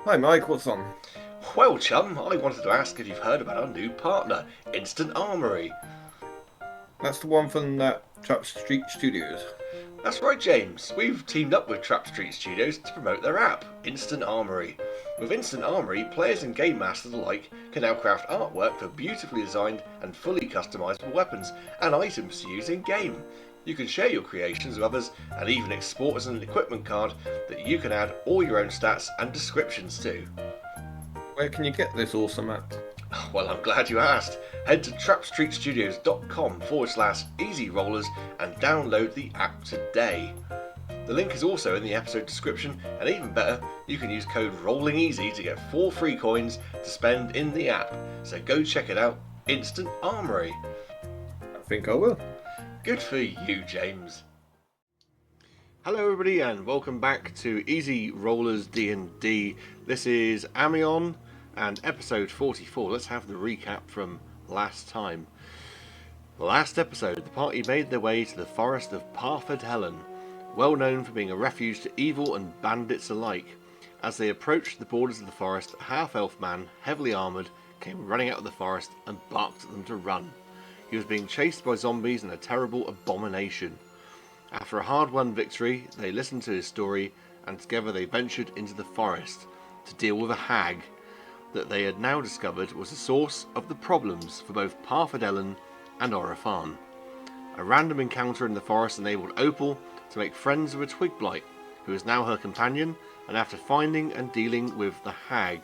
Hi Mike, what's on? Well, chum, I wanted to ask if you've heard about our new partner, Instant Armory. That's the one from that Trap Street Studios. That's right, James. We've teamed up with Trap Street Studios to promote their app, Instant Armory. With Instant Armory, players and game masters alike can now craft artwork for beautifully designed and fully customizable weapons and items to use in game. You can share your creations with others and even export as an equipment card that you can add all your own stats and descriptions to. Where can you get this awesome app? Well, I'm glad you asked. Head to trapstreetstudios.com/easy rollers and download the app today. The link is also in the episode description, and even better, you can use code ROLLINGEASY to get 4 free coins to spend in the app. So go check it out, Instant Armory. I think I will. Good for you, James. Hello everybody and welcome back to Easy Rollers D&D. This is Amion and episode 44. Let's have the recap from last time. Last episode, the party made their way to the forest of Parford Helen, well known for being a refuge to evil and bandits alike. As they approached the borders of the forest, a half-elf man, heavily armoured, came running out of the forest and barked at them to run. He was being chased by zombies and a terrible abomination. After a hard-won victory, they listened to his story, and together they ventured into the forest to deal with a hag that they had now discovered was the source of the problems for both Parfadellen and Orifan. A random encounter in the forest enabled Opal to make friends with a twig blight, who is now her companion, and after finding and dealing with the hag,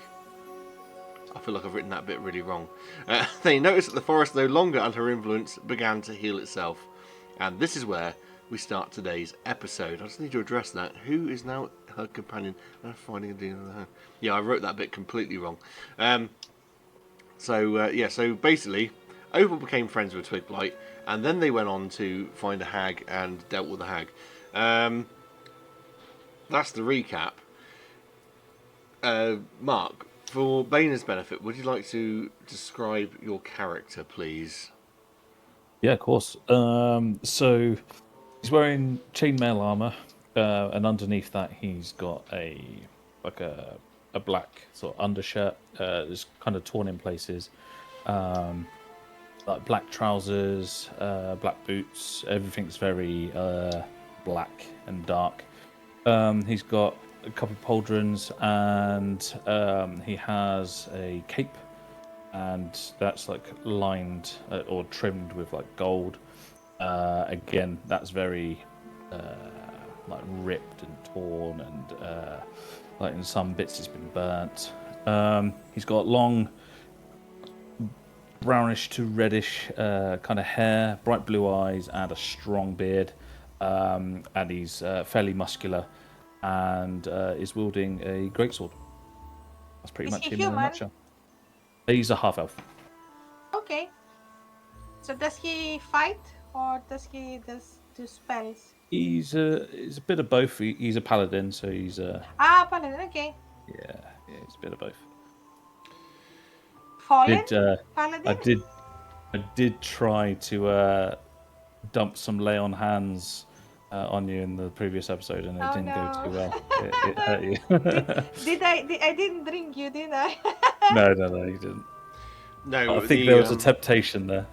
I feel like I've written that bit really wrong. They noticed that the forest, no longer under her influence, began to heal itself. And this is where we start today's episode. I just need to address that. Who is now her companion and finding and dealing with her? Yeah, I wrote that bit completely wrong. So basically, Opal became friends with Twig Blight, and then they went on to find a hag and dealt with the hag. That's the recap. Mark, for Baina's benefit, would you like to describe your character, please? Yeah, of course. So he's wearing chainmail armor, and underneath that he's got a black sort of undershirt. It's kind of torn in places. Like black trousers, black boots. Everything's very black and dark. He's got a couple of pauldrons, and he has a cape, and that's like lined or trimmed with like gold. Again, that's very like ripped and torn, and like in some bits it's been burnt. He's got long brownish to reddish kind of hair, bright blue eyes, and a strong beard. And he's fairly muscular, and is wielding a greatsword. That's pretty Is much he him in a human? nutshell. He's a half elf. Okay. So does he fight or does he just do spells? He's a bit of both. He's a paladin, so he's Paladin. Okay. yeah, he's a bit of both. Fallen I paladin. did try to dump some lay on hands on you in the previous episode, and it Oh, didn't go no. too well. It hurt you. I didn't drink you, did I? No, you didn't. No, I think there was a temptation there.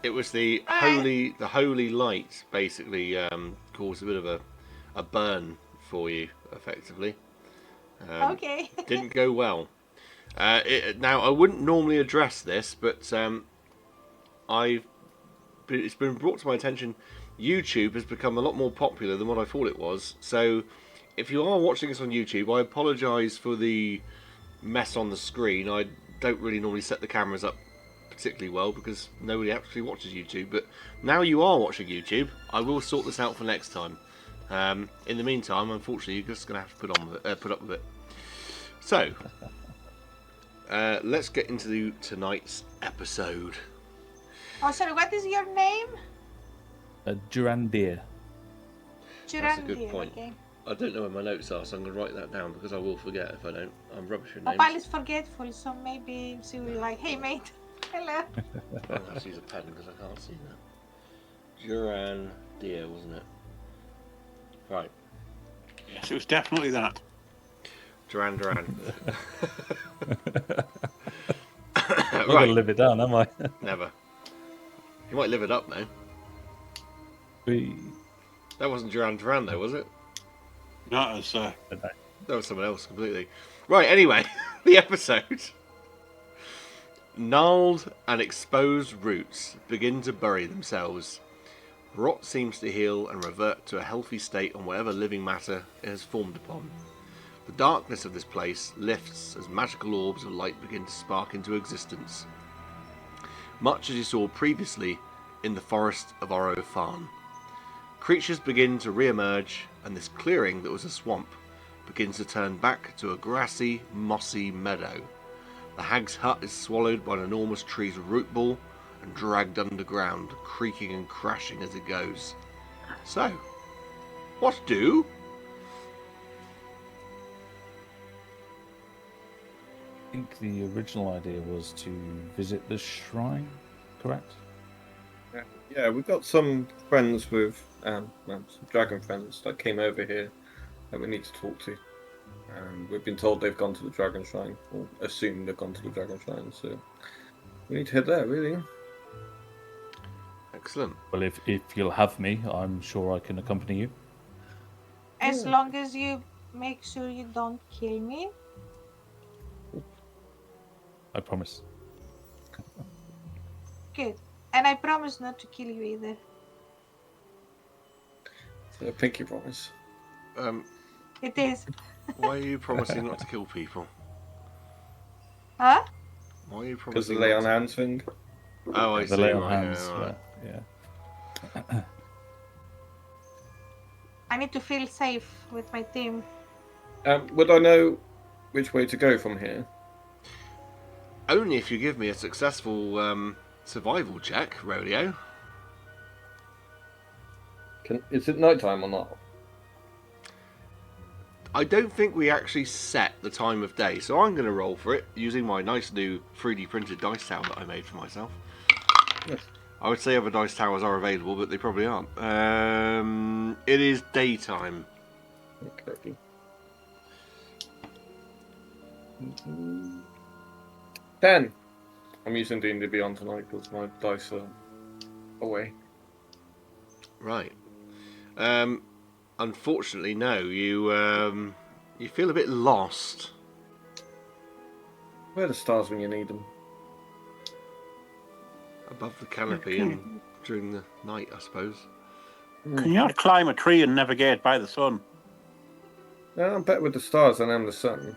It was the Alright. holy light basically caused a bit of a burn for you, effectively. Okay. Didn't go well. Now, I wouldn't normally address this, but it's been brought to my attention. YouTube has become a lot more popular than what I thought it was. So, if you are watching this on YouTube, I apologise for the mess on the screen. I don't really normally set the cameras up particularly well because nobody actually watches YouTube. But now you are watching YouTube, I will sort this out for next time. In the meantime, unfortunately, you're just going to have to put up with it. So, let's get into tonight's episode. Oh, sorry. What is your name? Durandir. That's a good Churandir. point. Okay. I don't know where my notes are, so I'm going to write that down because I will forget if I don't. I'm rubbish with Opal names. is forgetful, so maybe she will like, hey mate, hello. I'm going to have to use a pen because I can't see that. Duran Deer, wasn't it? Right. Yes, it was definitely that. Duran Duran. I'm not going to live it down, am I? Never. You might live it up though. That wasn't Duran Duran though, was it? No, it's That was someone else completely. Right, anyway, the episode. Gnarled and exposed roots begin to bury themselves. Rot seems to heal and revert to a healthy state on whatever living matter it has formed upon. The darkness of this place lifts as magical orbs of light begin to spark into existence, much as you saw previously in the forest of Oro-Fan. Creatures begin to re-emerge, and this clearing that was a swamp begins to turn back to a grassy, mossy meadow. The hag's hut is swallowed by an enormous tree's root ball and dragged underground, creaking and crashing as it goes. So, what do? I think the original idea was to visit the shrine, correct? Yeah, we've got some friends with some dragon friends that came over here that we need to talk to. We've been told they've gone to the dragon shrine, or assume they've gone to the dragon shrine, so we need to head there, really. Excellent. Well, if you'll have me, I'm sure I can accompany you. As long as you make sure you don't kill me. I promise. Good. And I promise not to kill you either. So, pinky promise. It is. Why are you promising not to kill people? Huh? Why are you Because the promising lay not on to... hands thing. Oh, I The see. lay on Right, hands. yeah, right. Yeah. I need to feel safe with my team. Would I know which way to go from here? Only if you give me a successful survival check, Rodeo. Is it nighttime or not? I don't think we actually set the time of day, so I'm going to roll for it using my nice new 3D printed dice tower that I made for myself. Yes. I would say other dice towers are available, but they probably aren't. It is daytime. Okay. 10. I'm using D&D Beyond tonight because my dice are away. Right. Unfortunately, no. You feel a bit lost. Where are the stars when you need them? Above the canopy and during the night, I suppose. Can you not climb a tree and navigate by the sun? I'm better with the stars than I am the sun.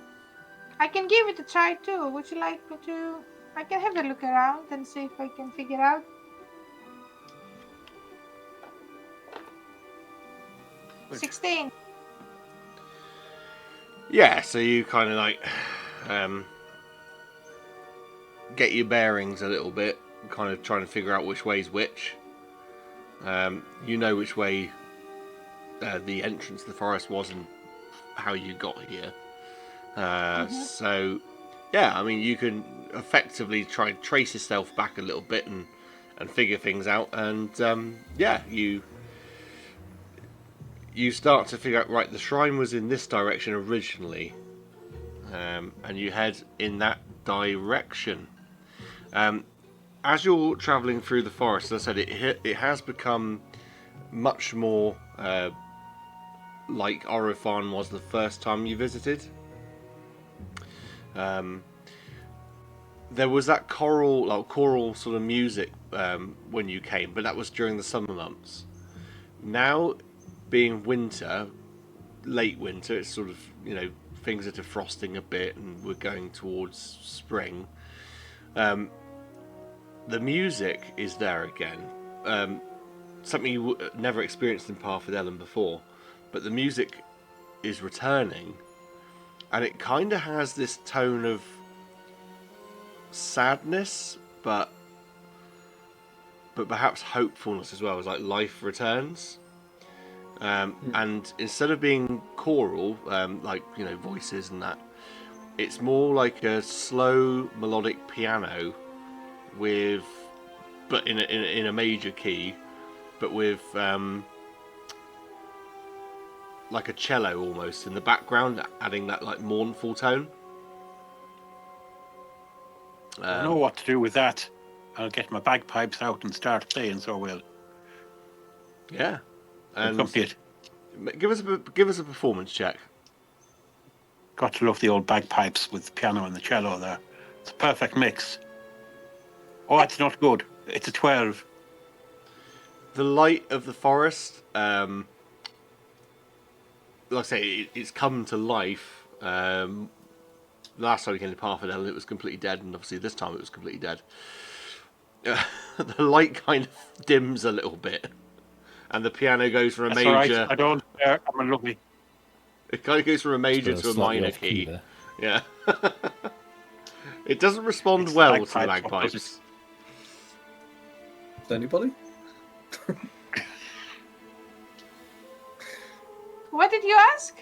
I can give it a try too. Would you like me to? I can have a look around and see if I can figure out. Okay. 16. Yeah, so you kind of like get your bearings a little bit, kind of trying to figure out which way's which. You know which way the entrance to the forest was and how you got here. So, yeah, I mean, you can effectively try and trace yourself back a little bit and figure things out. And, yeah, you start to figure out, right, the shrine was in this direction originally. And you head in that direction. As you're travelling through the forest, as I said, it has become much more like Oro-Fan was the first time you visited. There was that choral sort of music when you came, but that was during the summer months. Now, being winter, late winter, it's sort of, you know, things are defrosting a bit and we're going towards spring. The music is there again. Something you never experienced in Parford Ellen before, but the music is returning, and it kind of has this tone of sadness, but perhaps hopefulness as well. It's like life returns. And instead of being choral, like, you know, voices and that, it's more like a slow melodic piano with, but in a major key, but with like a cello almost in the background, adding that like mournful tone. I know what to do with that. I'll get my bagpipes out and start playing, so we'll Yeah, and accompany it. give us a performance check. Got to love the old bagpipes with the piano and the cello there. It's a perfect mix. Oh, it's not good. It's a 12. The light of the forest, like I say, it's come to life. Last time we came to Parfadel, it was completely dead, and obviously this time it was completely dead. The light kind of dims a little bit, and the piano goes from a That's all right. major. I don't care. I'm a lovely. It kind of goes from a major So to a slightly minor off key key. there. Yeah. It doesn't respond It's well to the bagpipes, what does bagpipes. Anybody? What did you ask?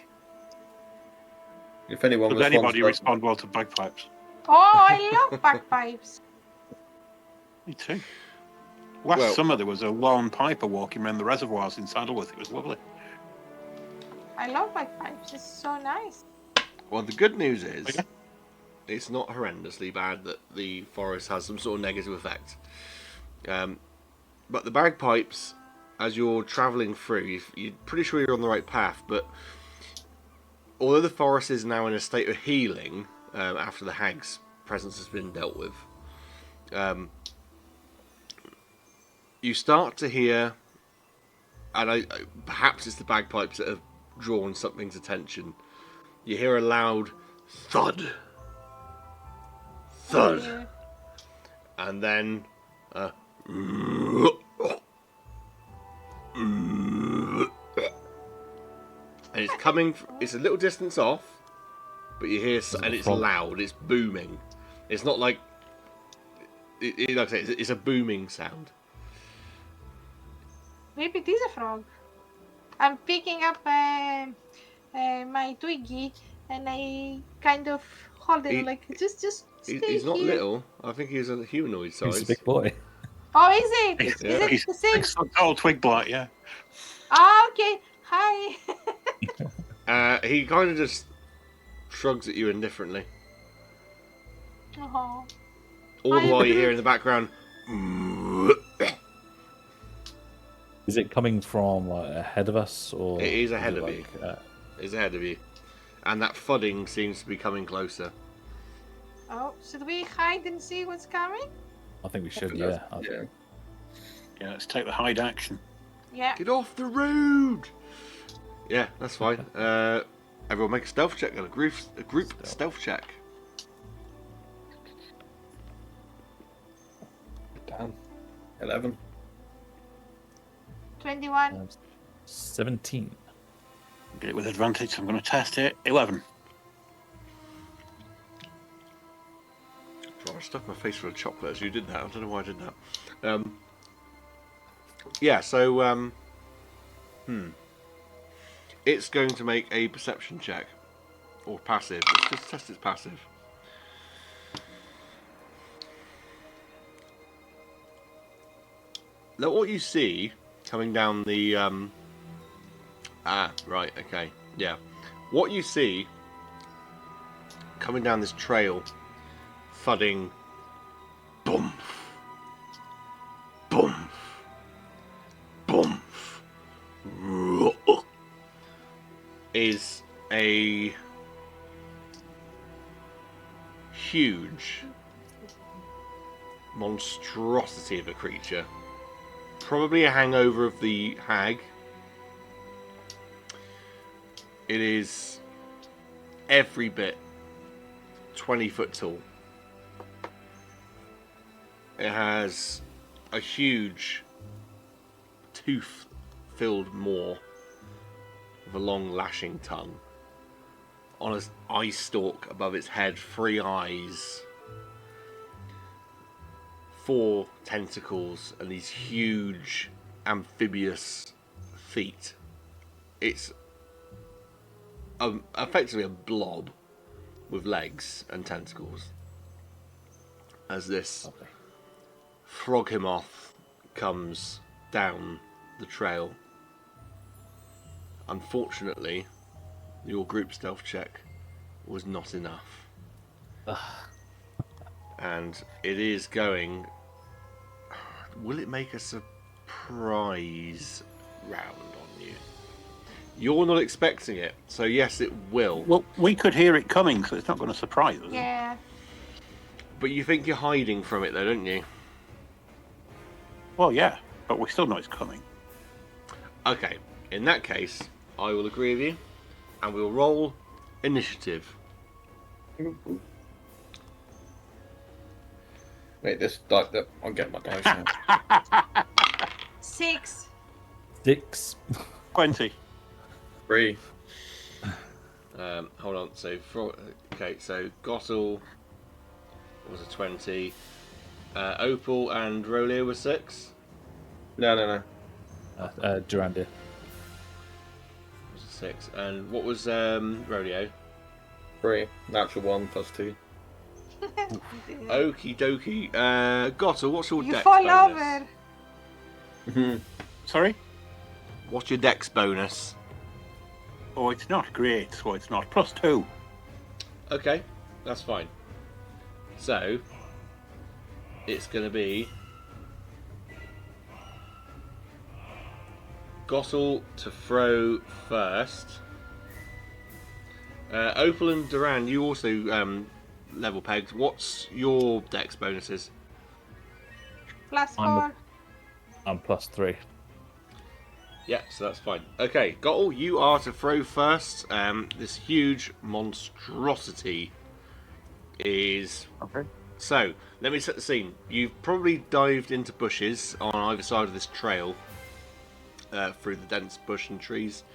If anyone Does responds anybody well- respond well to bagpipes? Oh, I love bagpipes. Me too. Last Well- summer there was a lone piper walking around the reservoirs in Saddleworth. It was lovely. I love bagpipes. It's so nice. Well, the good news is, Okay. it's not horrendously bad that the forest has some sort of negative effect. But the bagpipes, as you're travelling through, you're pretty sure you're on the right path, but although the forest is now in a state of healing after the hag's presence has been dealt with, you start to hear, and perhaps it's the bagpipes that have drawn something's attention. You hear a loud thud, thud, Yeah. and then and it's coming. It's a little distance off, but you hear, and it's frog? loud. It's booming. It's not like, like I say, it's a booming sound. Maybe it is a frog. I'm picking up my Twiggy and I kind of hold it like just stay He's not here. little. I think he's a humanoid size. He's a big boy. Oh, is it? He's- Is Yeah. it He's the same? 6 foot tall twig blight, yeah. Oh, okay. Hi. He kind of just shrugs at you indifferently. Oh. All the Hi. while you hear in the background. Is it coming from like ahead of us, or It is ahead it of like, you. Is ahead of you, and that thudding seems to be coming closer. Oh, should we hide and see what's coming? I think we should. think Yeah. that's- I think- yeah. Yeah, let's take the hide action. Yeah. Get off the road! Yeah, that's fine. Everyone make a stealth check and a group stealth check. Damn. 11. 21. 17. Get it with advantage, so I'm going to test it. 11. Oh, I stuffed my face full of chocolate as you did that. I don't know why I did that. Yeah, so it's going to make a perception check, or passive. Let's just test its passive. Now, what you see coming down the right, okay, yeah. What you see coming down this trail, thudding, boom, boom, boom, is a huge monstrosity of a creature. Probably a hangover of the hag. It is every bit 20 foot tall. It has a huge tooth-filled maw with a long lashing tongue. On an eye stalk above its head, 3 eyes, 4 tentacles, and these huge amphibious feet. It's effectively a blob with legs and tentacles. As this Lovely. Froghemoth comes down the trail. Unfortunately, your group stealth check was not enough. And it is going... Will it make a surprise round on you? You're not expecting it, so yes, it will. Well, we could hear it coming, so it's not going to surprise us. Yeah. But you think you're hiding from it, though, don't you? Well, yeah, but we still know it's coming. Okay, in that case, I will agree with you, and we'll roll initiative. Wait, this like that. I'll get my dice now. 6. 6. 20. 3. Hold on. So, so Gottel was a 20. Opal and Rolio was 6. No. Durandar. Was a 6. And what was Rolio? 3. Natural 1 plus 2. Okie dokie. Gottel, what's your You dex fall bonus? over. Sorry? What's your dex bonus? Oh, it's not great, so it's not. +2. Okay, that's fine. So, it's going to be Gottel to throw first. Opal and Duran, you also level pegged. What's your dex bonuses? +4. I'm +3. Yeah, so that's fine. Okay, Gottel, you are to throw first. This huge monstrosity is... Okay. So, let me set the scene. You've probably dived into bushes on either side of this trail through the dense bush and trees.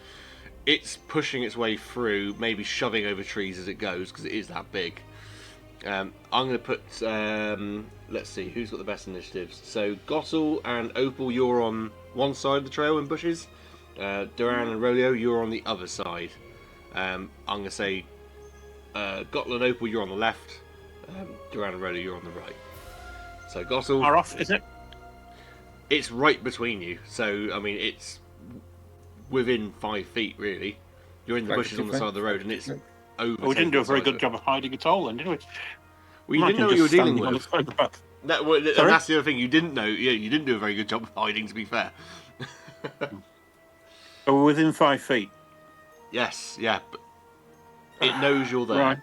It's pushing its way through, maybe shoving over trees as it goes, because it is that big. I'm going to put... let's see, who's got the best initiatives? So, Gottel and Opal, you're on one side of the trail in bushes. Duran and Rolio, you're on the other side. I'm going to say Gottel and Opal, you're on the left. Duran and Rolio, you're on the right. So, Gottel... Far off, is it? It's right between you. So, I mean, it's within 5 feet, really. You're in the bushes on the side of the road, and it's over. Well, we didn't do a very good job of hiding at all, then, did we? Well, you didn't know what you were dealing with. And That's the other thing. You didn't know. Yeah, you didn't do a very good job of hiding, to be fair. So we're within 5 feet. Yes, yeah, but it knows you're there. Right.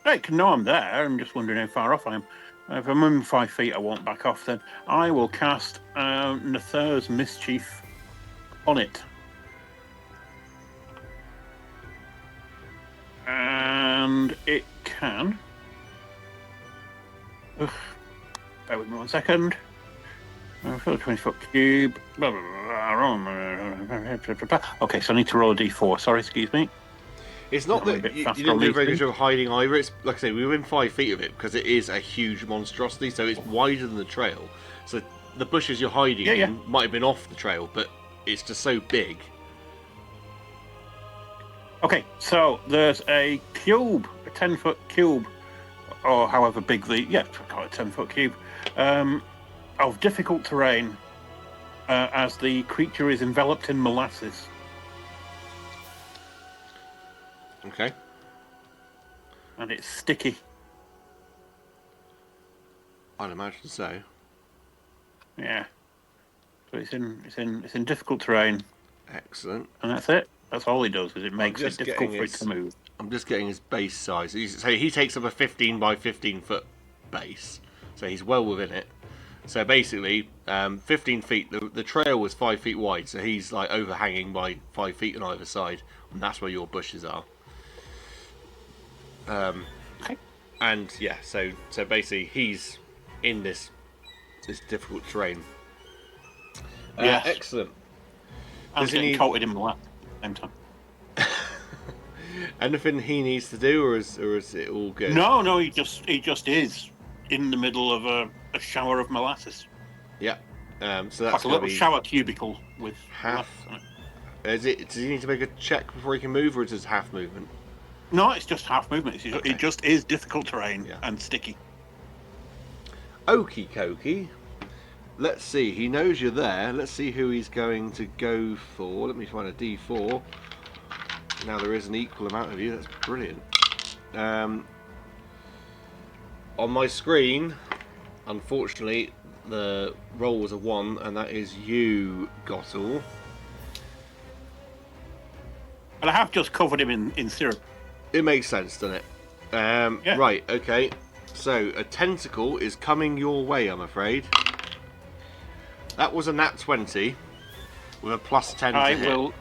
It can know I'm there. I'm just wondering how far off I am. If I'm in 5 feet, I won't back off. Then I will cast Nather's Mischief on it. And it can... Ugh. Bear with me 1 second. Fill a 20-foot cube. Blah, blah, blah. Okay, so I need to roll a d4. Sorry, excuse me. It's not that you didn't do a very good job of hiding either. It's like I say, we were within 5 feet of it because it is a huge monstrosity, so it's wider than the trail. So the bushes you're hiding in might have been off the trail, but it's just so big. Okay, so there's a cube, a 10-foot cube, or however big the... Yeah, I call it a 10-foot cube, of difficult terrain as the creature is enveloped in molasses. Okay. And it's sticky. I'd imagine so. Yeah. So it's in difficult terrain. Excellent. And that's it. That's all he does, is it makes it difficult for it to move. I'm just getting his base size. So he takes up a 15 by 15 foot base. So he's well within it. So basically, 15 feet, the trail was 5 feet wide, so he's like overhanging by 5 feet on either side. And that's where your bushes are. Okay. And yeah, so basically he's in this difficult terrain. Yes. Excellent. And getting coated in molasses at the same time. Anything he needs to do, or is it all good? No, he just is in the middle of a shower of molasses. Yeah. So that's like a little shower cubicle with half. Does he need to make a check before he can move, or is it half movement? No, it's just half movement. It just is difficult terrain and sticky. Okie dokie. let's see. He knows you're there. Let's see who he's going to go for. Let me find a D4. Now there is an equal amount of you. That's brilliant. On my screen, unfortunately, the roll was a 1, and that is you, Gottel. But I have just covered him in syrup. It makes sense, doesn't it? Yeah. Right, okay. So, a tentacle is coming your way, I'm afraid. That was a nat 20 with a plus 10 to hit.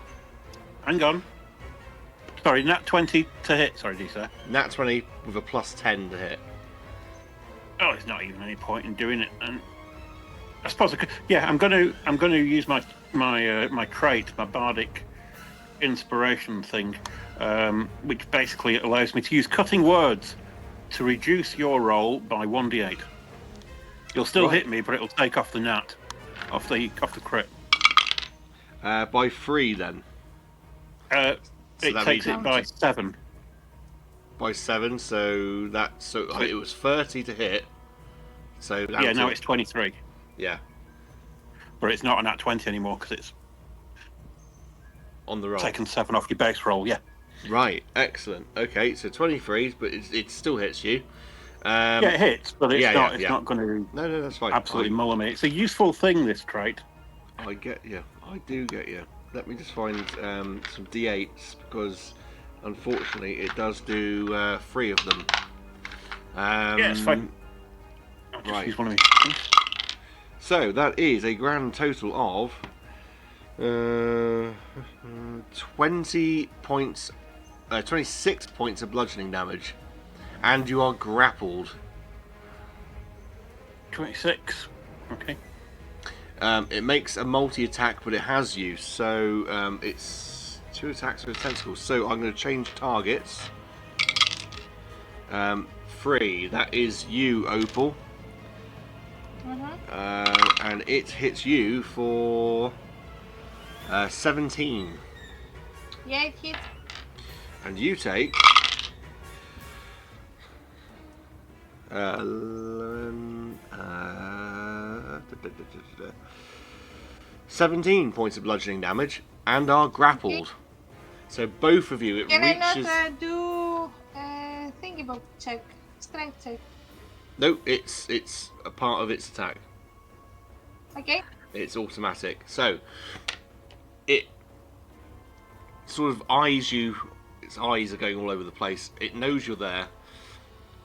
Hang on. Sorry, nat 20 to hit. Sorry, Lisa. Nat 20 with a plus 10 to hit. Oh, there's not even any point in doing it. And I suppose I could. Yeah, I'm going to use my trait, my bardic inspiration thing, which basically allows me to use cutting words to reduce your roll by 1d8. You'll still hit me, but it'll take off the nat, off the crit. By 3 then. It takes it by 7. By 7, so it was 30 to hit. So yeah, now it's 23. Yeah. But it's not a nat 20 anymore because it's on the roll. Taken 7 off your base roll, yeah. Right, excellent. Okay, so 23, but it still hits you. Yeah, it hits, but it's not going to. No, that's fine. Absolutely muller me. It's a useful thing, this trait. I get you. I do get you. Let me just find some D8s because, unfortunately, it does do 3 of them. Yeah, it's fine. I'll just use one of these. So that is a grand total of 20 points, 26 points of bludgeoning damage, and you are grappled. 26. Okay. It makes a multi-attack, but it has you, so it's 2 attacks with tentacles. So I'm going to change targets. 3. That is you, Opal. And it hits you for 17. Yeah, it hits. And you take 17 points of bludgeoning damage and are grappled. So both of you, it Can reaches. I not do a thingy bob check, strength check? No, it's a part of its attack. Okay. It's automatic. So it sort of eyes you. Its eyes are going all over the place. It knows you're there,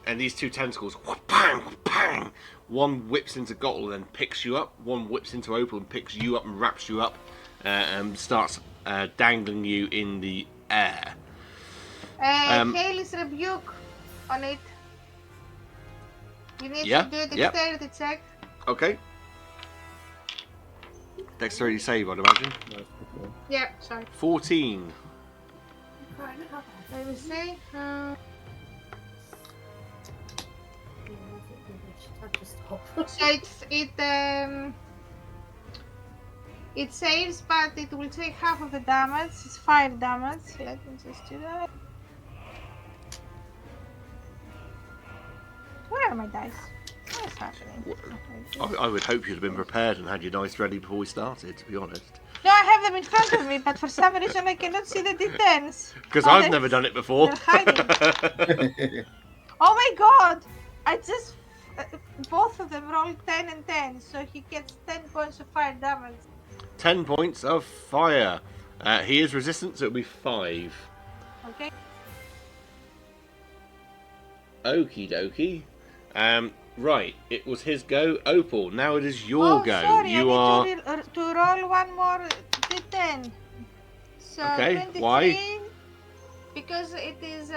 and these 2 tentacles, bang, bang. One whips into Gottel and then picks you up. One whips into Opal and picks you up and wraps you up, and starts dangling you in the air. Hail's rebuke on it. You need to do a dexterity check. Okay. Dexterity save, I'd imagine. Yeah, sorry. 14. Let me see. So it saves, but it will take half of the damage. It's 5 damage. Let me just do that. Where are my dice? What's happening? I would hope you'd have been prepared and had your dice ready before we started, to be honest. No, I have them in front of me, but for some reason I cannot see the D10s. Because I've never done it before. They're hiding. Oh my god! I just... both of them rolled 10 and 10, so he gets 10 points of fire damage. 10 points of fire. He is resistant, so it'll be 5. Okay. Okie dokie. Right, it was his go. Opal, now it is your go. Sorry, you I need to roll one more D10. So okay, 23, why? Because it is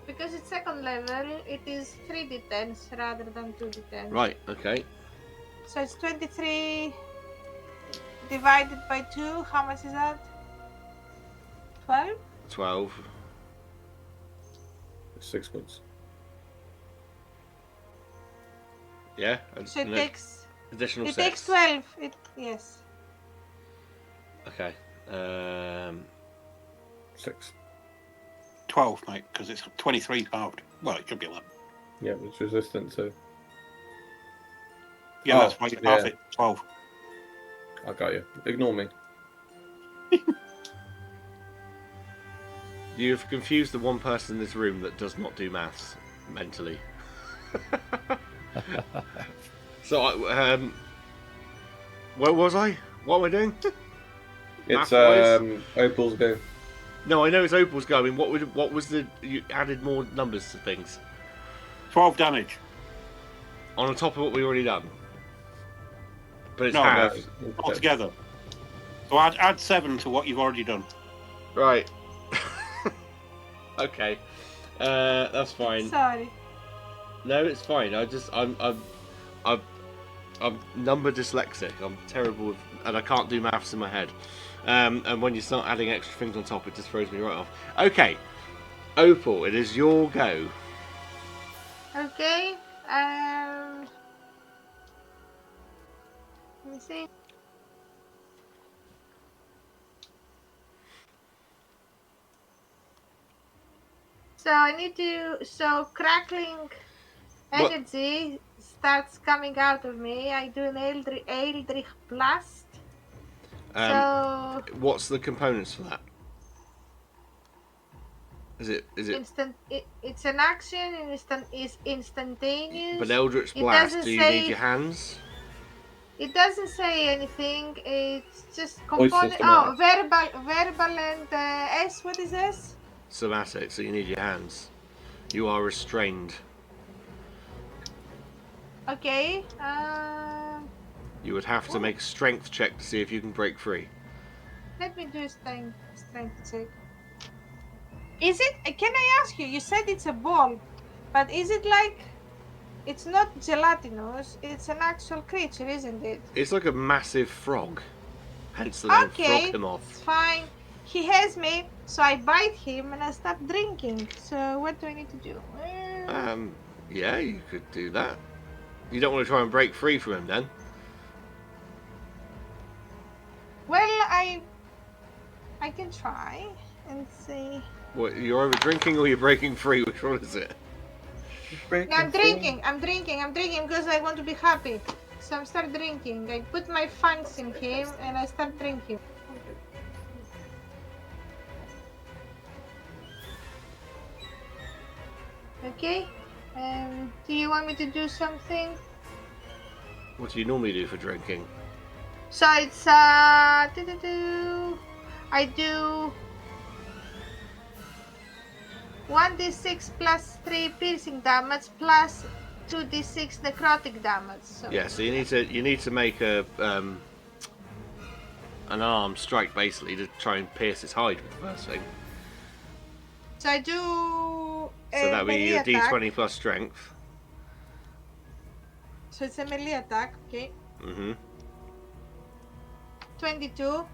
because it's second level, it is 3 D10s rather than 2 D10s. Right, okay. So it's 23 divided by 2. How much is that? 12? 12. 6 points. Yeah. So it takes additional. It 6. takes 12. Yes. Okay. 6. 12, mate, because it's 23 halved. Well, it should be 11. Yeah, it's resistant, so. Yeah, Oh, that's why you half yeah. it. 12. I got you. Ignore me. You've confused the one person in this room that does not do maths mentally. So, where was I? What am I doing? It's Math-wise? Opal's go. No, I know it's Opal's go. I mean, what was the... You added more numbers to things. 12 damage. On top of what we already done. But it's No, half. No, Altogether. So add 7 to what you've already done. Right. Okay. That's fine. Sorry. No, it's fine. I'm number dyslexic. I'm terrible with, and I can't do maths in my head. And when you start adding extra things on top, it just throws me right off. Okay, Opal, it is your go. Okay. Let me see. So I need to. So crackling What? energy starts coming out of me. I do an Eldritch Blast. So What's the components for that? Is it? instant. It's an action. Is instantaneous. But Eldritch It Blast. doesn't Do you say- need your hands? It doesn't say anything. It's just Voice component. system Oh, out. verbal and S. What is S? Somatic. So you need your hands. You are restrained. Okay. You would have to make a strength check to see if you can break free. Let me do a strength check. Is it? Can I ask you? You said it's a ball, but is it like? It's not gelatinous. It's an actual creature, isn't it? It's like a massive frog. Hence the name Okay, Froghemoth. it's fine. He has me, so I bite him and I start drinking. So what do I need to do? Yeah, you could do that. You don't want to try and break free from him then? Well, I can try and see. What, you're either drinking or you're breaking free. Which one is it? No, I'm drinking. I'm drinking because I want to be happy. So I start drinking. I put my fangs in him and I start drinking. Okay. Do you want me to do something? What do you normally do for drinking? So it's I do 1d6 plus 3 piercing damage plus 2d6 necrotic damage. So Yeah, so you need to make a an arm strike basically to try and pierce its hide with the first thing. So I do. So that would be melee your attack. D20 plus strength. So it's a melee attack. Okay. Mm-hmm. 22.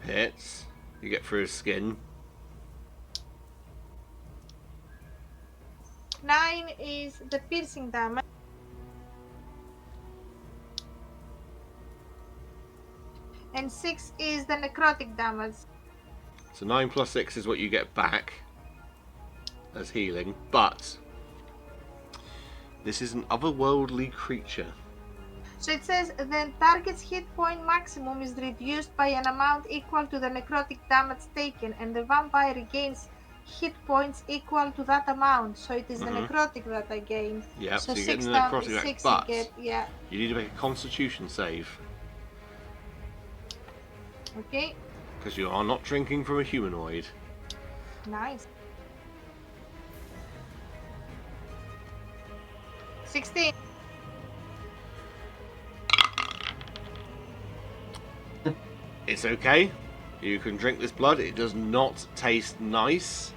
Hits. You get through his skin. 9 is the piercing damage. And 6 is the necrotic damage. So 9 plus 6 is what you get back as healing, but this is an otherworldly creature. So it says the target's hit point maximum is reduced by an amount equal to the necrotic damage taken, and the vampire regains hit points equal to that amount. So it is the necrotic that I gain. Yeah, so, So you get 6 the down, necrotic back, 6 but you get, yeah. you need to make a constitution save. Okay, Because you are not drinking from a humanoid. nice. 16. It's okay. You can drink this blood. It does not taste nice,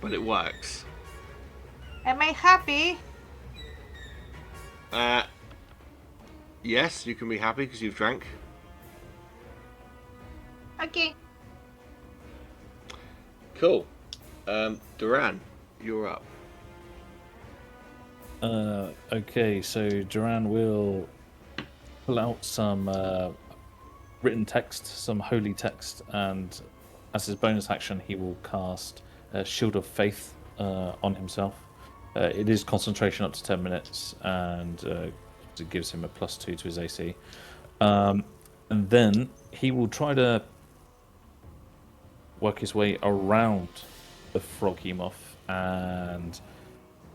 but it works. Am I happy? Yes, you can be happy because you've drank. Okay. Cool. Duran, you're up. Okay, so Duran will pull out some written text, some holy text, and as his bonus action, he will cast a Shield of Faith on himself. It is concentration up to 10 minutes, and It gives him a +2 to his AC. And then he will try to work his way around the Froghemoth and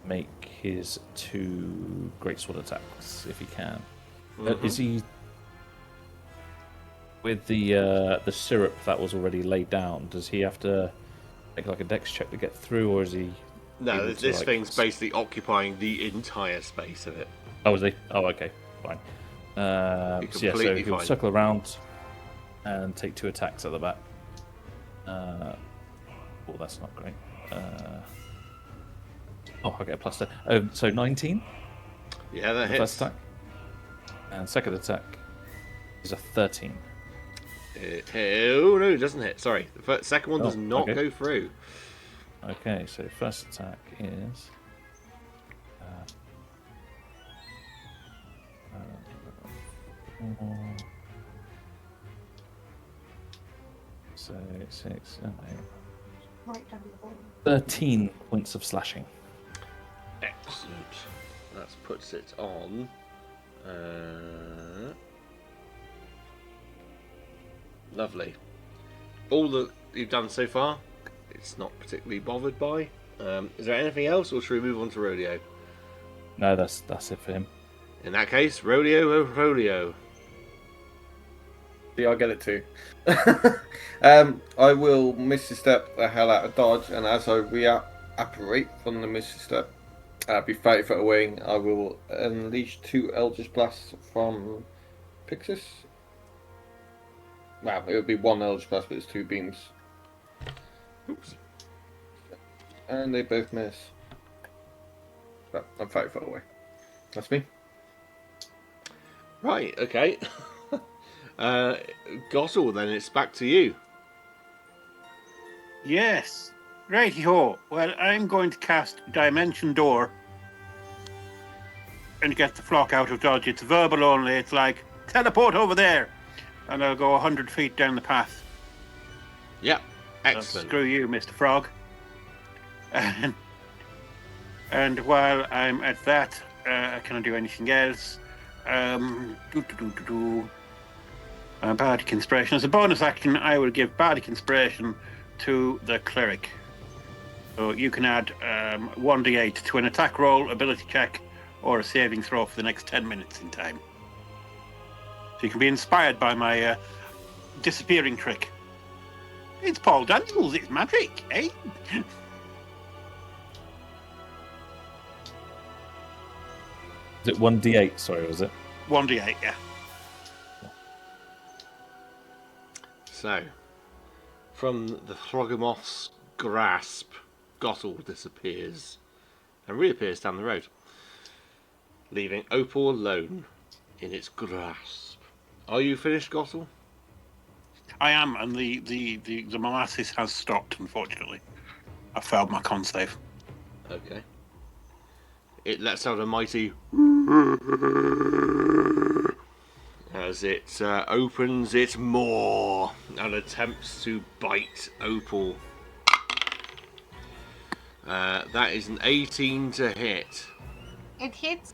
make his 2 greatsword attacks if he can. Is he with the syrup that was already laid down? Does he have to make like a dex check to get through, or is he? No, this thing's basically occupying the entire space of it. Oh, is he? Oh, okay, fine. So he'll circle around and take 2 attacks at the back. Oh, that's not great. I get a +10. So 19. Yeah, that hits. First attack. And second attack is a 13. Oh no, it doesn't hit. Sorry, the second one does not go through. Okay, so first attack is. So 6, 7, 8. Right down the bottom. 13 points of slashing. Excellent. That puts it on. Lovely. All that you've done so far, it's not particularly bothered by. Is there anything else, or should we move on to Rodeo? No, that's it for him. In that case, Rodeo. See, I'll get it too. I will Misty Step the hell out of dodge, and as I reapparate from the Misty Step, be 30 foot away, I will unleash 2 Eldritch Blasts from Pixis. Well, it would be 1 Eldritch Blast, but it's 2 beams. Oops. And they both miss. But I'm 30 foot away. That's me. Right, okay. Gossel, then it's back to you. Yes. Righty-ho. Well, I'm going to cast Dimension Door and get the flock out of dodge. It's verbal only. It's like, teleport over there. And I'll go 100 feet down the path. Yep, excellent. Screw you, Mr. Frog. And while I'm at that, can I do anything else? Bardic Inspiration. As a bonus action, I will give Bardic Inspiration to the Cleric. So you can add 1d8 to an attack roll, ability check, or a saving throw for the next 10 minutes in time. So you can be inspired by my disappearing trick. It's Paul Daniels, it's magic, eh? Is it 1d8? Sorry, was it? 1d8, yeah. So, from the Froghemoth's grasp, Gothel disappears and reappears down the road, leaving Opal alone in its grasp. Are you finished, Gothel? I am, and the molasses has stopped, unfortunately. I failed my con save. Okay. It lets out a mighty as it opens its maw and attempts to bite Opal. That is an 18 to hit. It hits.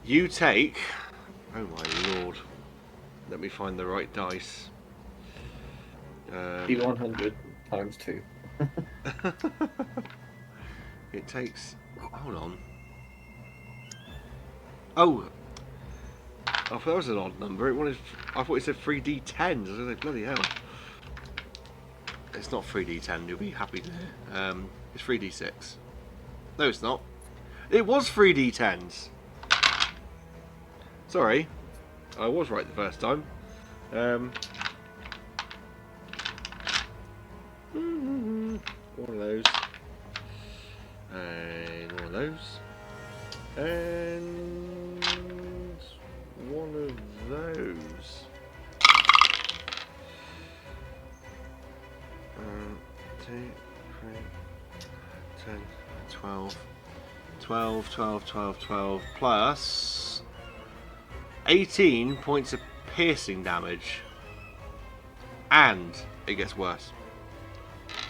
You take... Oh my lord. Let me find the right dice. D100 times 2. It takes... Hold on. Oh! I thought that was an odd number. I thought it said 3d10s. I was like, bloody hell. It's not 3d10, you'll be happy to hear. It's 3d6. No, it's not. It was 3d10s. Sorry. I was right the first time. One of those. And one of those. And one of those. 2, 3, 10, 12. 12 plus 18 points of piercing damage. And it gets worse.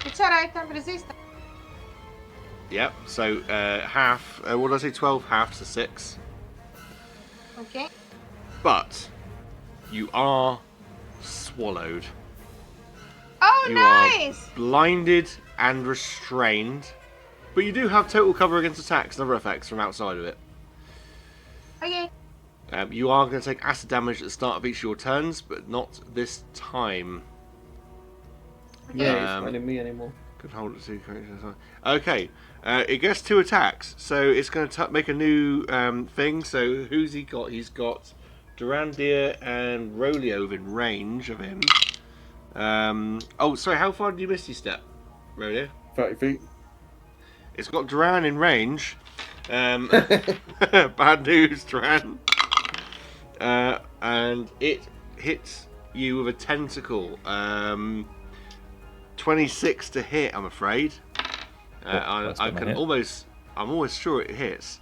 It's alright, I'm resistant. Yep. So half. What did I say? 12 half to 6. Okay. But you are swallowed. Oh, You nice! are blinded and restrained, but you do have total cover against attacks and other effects from outside of it. Okay. You are going to take acid damage at the start of each of your turns, but not this time. Yeah, it's not in me anymore. Could hold it to. Okay, it gets 2 attacks, so it's going to make a new thing. So who's he got? He's got Durandir and Rolio within range of him. Oh, sorry, how far did you miss your step, Rolio? 30 feet. It's got Duran in range. Bad news, Duran. And it hits you with a tentacle. 26 to hit, I'm afraid. I'm almost sure it hits.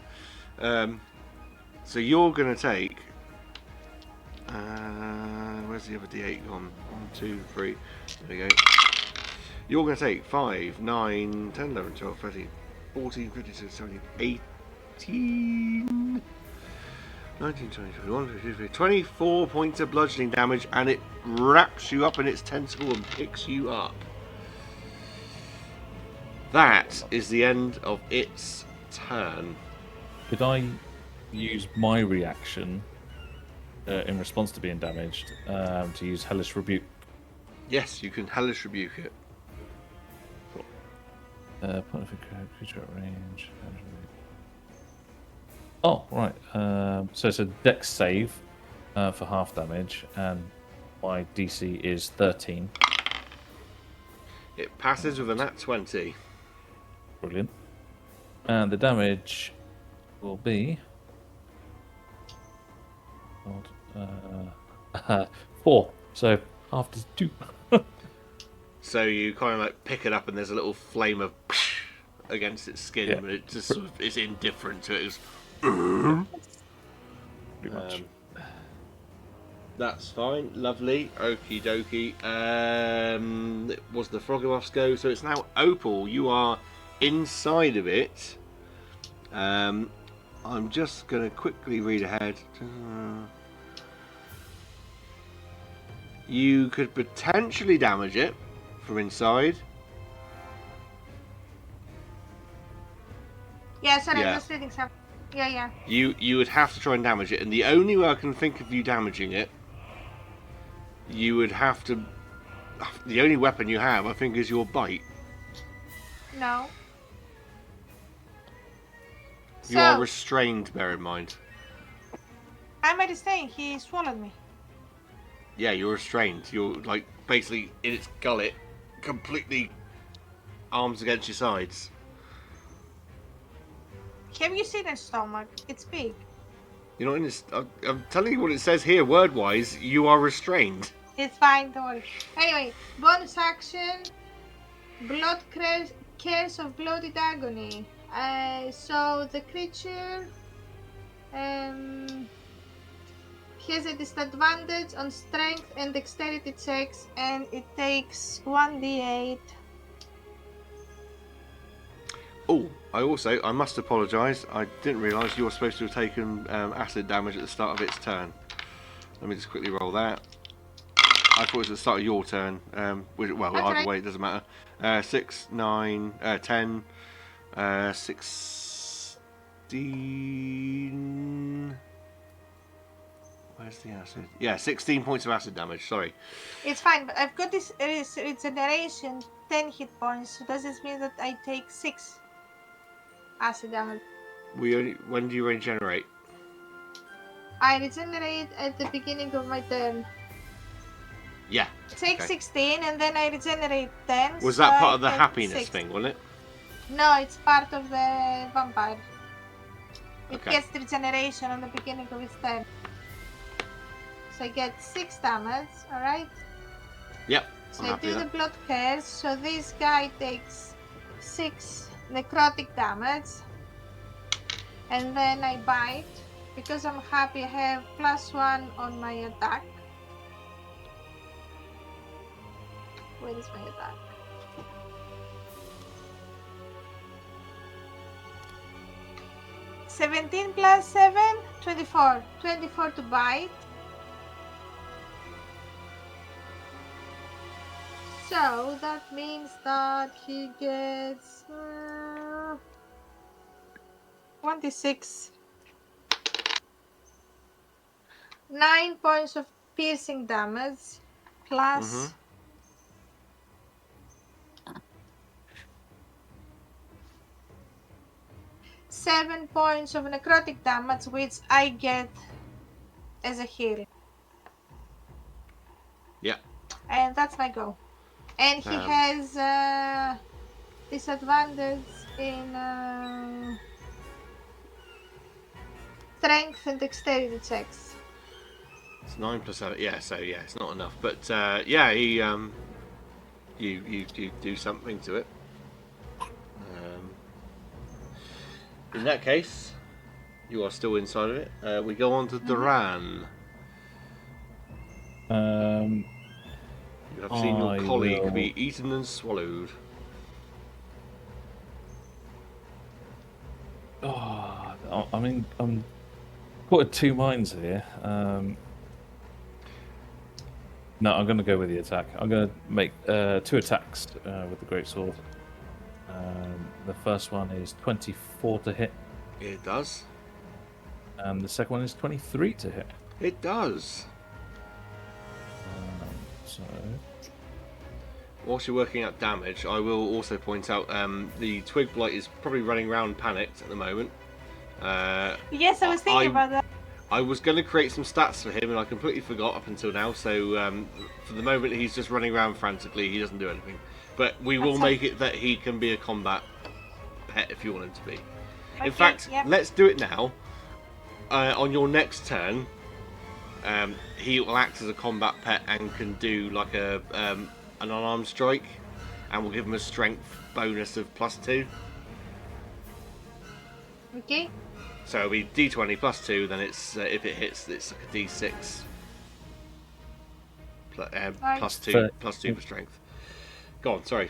So you're going to take... where's the other D8 gone? 1, 2, 3. There we go. You're going to take 5, 9, 10, 11, 12, 13, 14, 15, 16, 17, 18, 19, 20, 21, 22, 23, 24 points of bludgeoning damage, and it wraps you up in its tentacle and picks you up. That is the end of its turn. Could I use my reaction in response to being damaged to use Hellish Rebuke? Yes, you can Hellish Rebuke it. Point of creature at range. Oh, right. So it's a Dex save for half damage, and my DC is 13. It passes with a nat 20. Brilliant. And the damage will be 4. So half does 2. So you kind of like pick it up, and there's a little flame of against its skin, Yeah. but it just sort of is indifferent to it. It's, Pretty much. That's fine, lovely, okie dokie. It was the Froggermuffs go, so it's now Opal. You are inside of it. I'm just going to quickly read ahead. You could potentially damage it from inside. Yeah, sorry, Yeah. I'm just reading something. Yeah. You would have to try and damage it, and the only way I can think of you damaging it, you would have to. The only weapon you have, I think, is your bite. No. You are restrained, bear in mind. I'm already saying he swallowed me. Yeah, you're restrained. You're like basically in its gullet, completely arms against your sides. Have you seen his stomach? It's big. You're not in this. I'm telling you what it says here, word-wise. You are restrained. It's fine, don't worry. Anyway, bonus action, blood curse of bloated agony. So the creature has a disadvantage on strength and dexterity checks, and it takes 1d8. Oh, I must apologise. I didn't realise you were supposed to have taken acid damage at the start of its turn. Let me just quickly roll that. I thought it was at the start of your turn. Well, That's either right. way, it doesn't matter. 6, 9, 10, 16. Where's the acid? Yeah, 16 points of acid damage. Sorry. It's fine, but I've got this regeneration 10 hit points. So does this mean that I take 6 acid damage? When do you regenerate? I regenerate at the beginning of my turn. Yeah. Take Okay. 16 and then I regenerate 10. Was so that I part of the get happiness 6. thing, wasn't it? No, it's part of the vampire. It Okay. gets the regeneration on the beginning of its turn. So I get 6 damage, alright? Yep. So I'm I happy do with the that. blood curse. So this guy takes 6 necrotic damage. And then I bite. Because I'm happy, I have +1 on my attack. Where is my attack? 17 plus 7, 24. 24 to bite. So that means that he gets 26. 9 points of piercing damage plus 7 points of necrotic damage, which I get as a heal. Yeah. And that's my go. And he has disadvantage in strength and dexterity checks. It's 9 plus 7. Yeah, so yeah, it's not enough. But yeah, he you do something to it. In that case, you are still inside of it. We go on to Duran. You have seen your colleague be eaten and swallowed. Oh, I mean, I'm caught in two minds here. No, I'm going to go with the attack. I'm going to make 2 attacks with the greatsword. The first one is 24 to hit. It does. And the second one is 23 to hit. It does. So, whilst you're working out damage, I will also point out the Twig Blight is probably running around panicked at the moment. Yes, I was thinking about that. I was going to create some stats for him and I completely forgot up until now, so for the moment he's just running around frantically, he doesn't do anything. But we will make it that he can be a combat pet if you want him to be. In fact, let's do it now. On your next turn, he will act as a combat pet and can do like an unarmed strike, and we'll give him a strength bonus of +2. Okay. So it'll be d20 +2, then it's if it hits, it's like a d6 +2 for strength. Go on, sorry.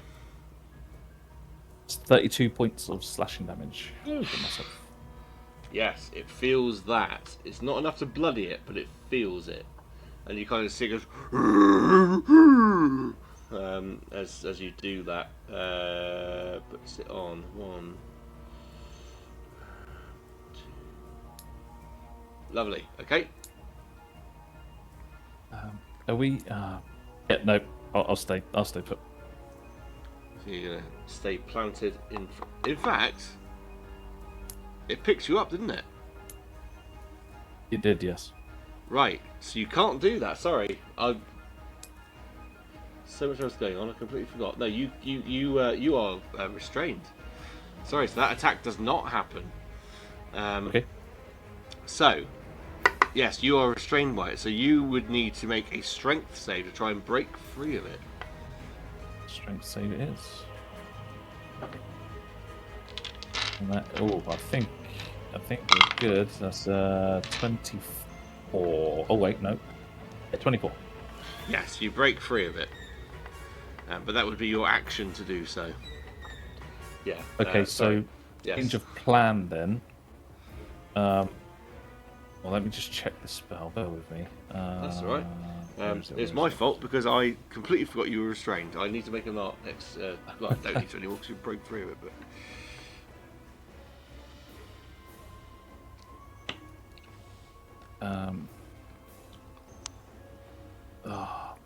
It's 32 points of slashing damage for myself. Yes, it feels that. It's not enough to bloody it, but it feels it. And you kind of see it goes as you do that. Puts it on 1, 2. Lovely. Okay. Are we? Yeah, no. I'll stay. I'll stay put. So you're gonna stay planted in. In fact, it picks you up, didn't it? It did, yes. Right. So you can't do that. Sorry. So much else going on. I completely forgot. No, you are restrained. Sorry. So that attack does not happen. Okay. So, yes, you are restrained by it. So you would need to make a strength save to try and break free of it. Strength save it is. And that, oh, I think we're good. That's 24. Oh wait, no, 24. Yes, you break free of it, but that would be your action to do so. Yeah. Okay, so change of plan then. Well, let me just check the spell. Bear with me. That's all right. It's my fault because I completely forgot you were restrained. I need to make a mark next. Well, I don't need to anymore because you broke free of it. But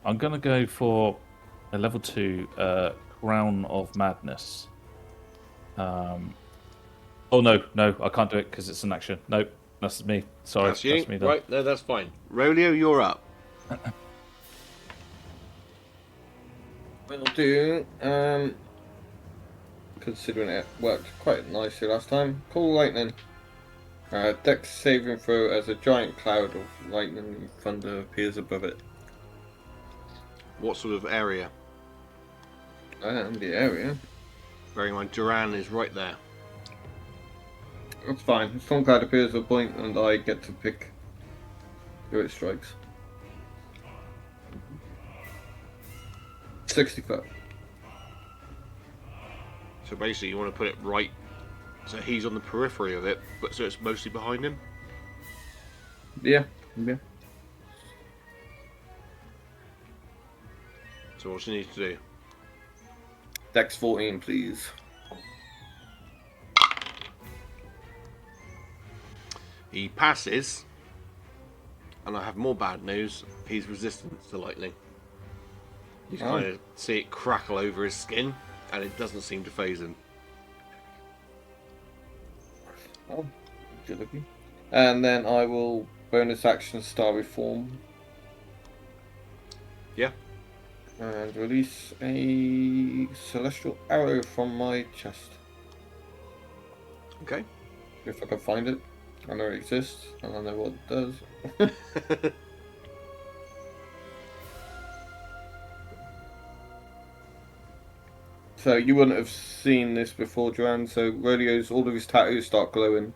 I'm gonna go for a level 2 Crown of Madness. Oh no, I can't do it because it's an action. Nope, that's me. Sorry, that's you. That's me. Right, no, that's fine. Rolio, you're up. Will do. Considering it worked quite nicely last time. Call lightning. Dex saving throw as a giant cloud of lightning and thunder appears above it. What sort of area? The area. Bearing in mind, Duran is right there. That's fine. Storm cloud appears at a point, and I get to pick who it strikes. 60 foot. So basically, you want to put it right So he's on the periphery of it, but so it's mostly behind him. Yeah. Yeah. So what you need to do? Dex 14, please. He passes, and I have more bad news. He's resistant to lightning. You Oh. kind of see it crackle over his skin, and it doesn't seem to phase him. Oh, good looking. And then I will bonus action Star Reform. Yeah. And release a celestial arrow from my chest. Okay. If I can find it. I know it exists, and I know what it does. So you wouldn't have seen this before, Joanne. So Rodeo's, all of his tattoos start glowing.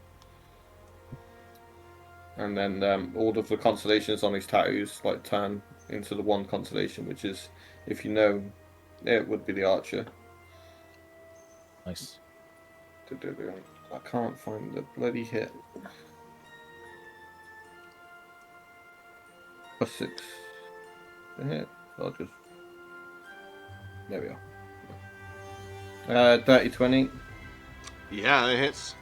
And then all of the constellations on his tattoos like turn into the one constellation, which is, if you know, it would be the Archer. Nice. I can't find the bloody hit. +6. The hit. I'll just. There we are. Dirty 20, Yeah, it hits.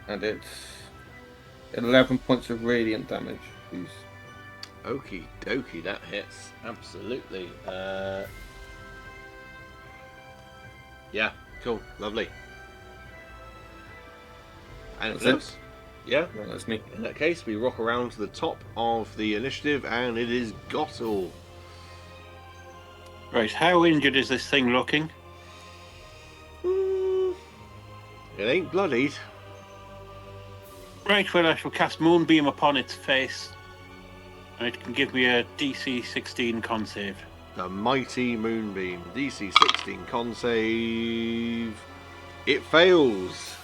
and it's 11 points of radiant damage, please. Okie dokie, that hits. Absolutely. Yeah, cool, lovely. Anything That's else? Yeah. No, that's me. In that case, we rock around to the top of the initiative, and it is Gottle. Right, how injured is this thing looking? It ain't bloodied. Right, well, I shall cast Moonbeam upon its face, and it can give me a DC 16 con save. The mighty Moonbeam. DC 16 con save. It fails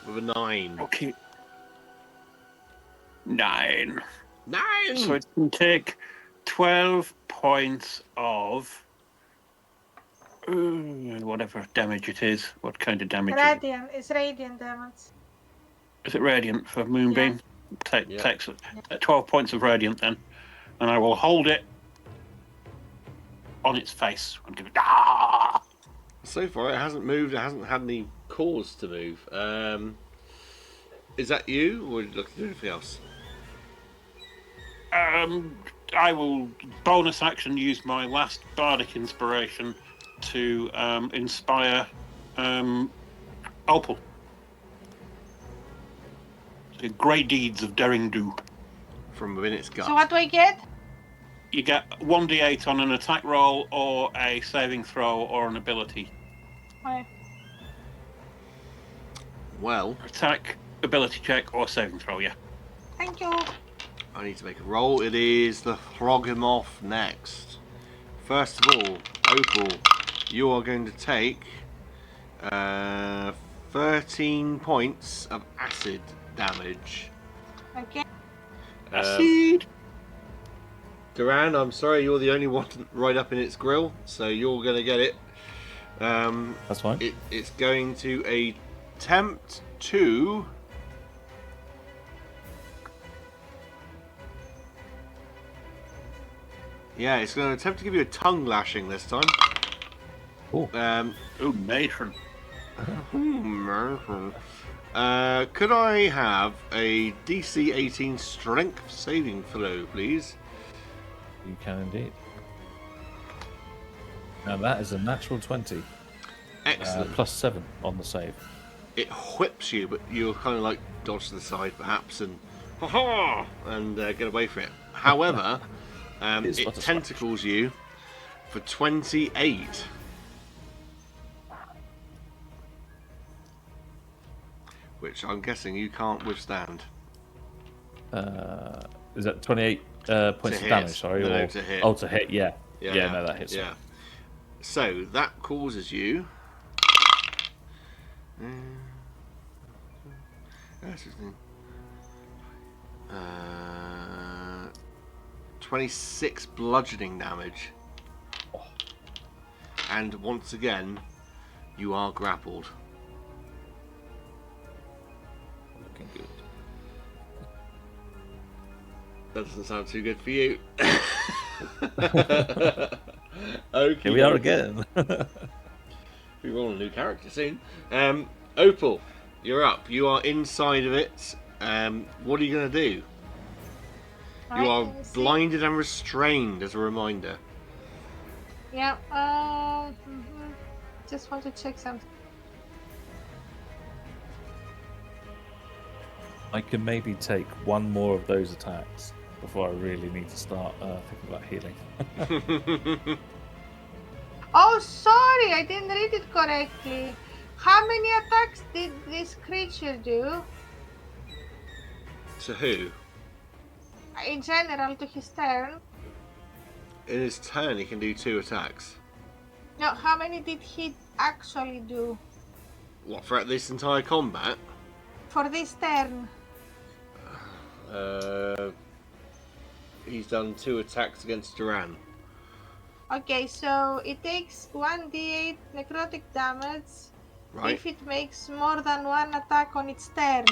with a 9. Okay. 9. 9! So it can take 12 points of whatever damage it is. What kind of damage Radiant. It's radiant damage. is it? Radiant for Moonbeam? Yeah. Takes 12 points of radiant then. And I will hold it on its face and give it. Ah! So far, it hasn't moved. It hasn't had any cause to move. Is that you, or are you looking to do anything else? I will bonus action use my last bardic inspiration to inspire Opal. So great deeds of daring do. From within its gut. So what do I get? You get 1d8 on an attack roll or a saving throw or an ability. Okay. Well, Attack, ability check, or saving throw, yeah. Thank you. I need to make a roll. It is the Throgomoth next. First of all, Opal, you are going to take 13 points of acid damage. Okay. Acid! Duran, I'm sorry, you're the only one right up in its grill, so you're going to get it. That's fine. It's going to attempt to... Yeah, it's going to attempt to give you a tongue lashing this time. Cool. Oh, matron. Could I have a DC 18 strength saving throw, please? You can indeed. Now that is a natural 20. Excellent. +7 on the save. It whips you, but you're kind of like dodge to the side, perhaps, and ha-ha, and get away from it. However, it tentacles you for 28. Which I'm guessing you can't withstand. Is that 28 points of hit. damage? Sorry, No, or to hit. Oh, to hit. Yeah. Yeah, Yeah. No, that hits. Yeah. So that causes you. 26 bludgeoning damage. And once again, you are grappled. That doesn't sound too good for you. Here we are again. We roll a new character soon. Opal, you're up. You are inside of it. What are you going to do? You are let me see. blinded and restrained, as a reminder. Yeah. Just want to check something. I can maybe take one more of those attacks before I really need to start thinking about healing. Oh, sorry, I didn't read it correctly. How many attacks did this creature do? To who? In general, to his turn. In his turn, he can do 2 attacks. No, how many did he actually do What, throughout this entire combat? for this turn? He's done 2 attacks against Duran. Okay, so it takes 1d8 necrotic damage Right? if it makes more than 1 attack on its turn.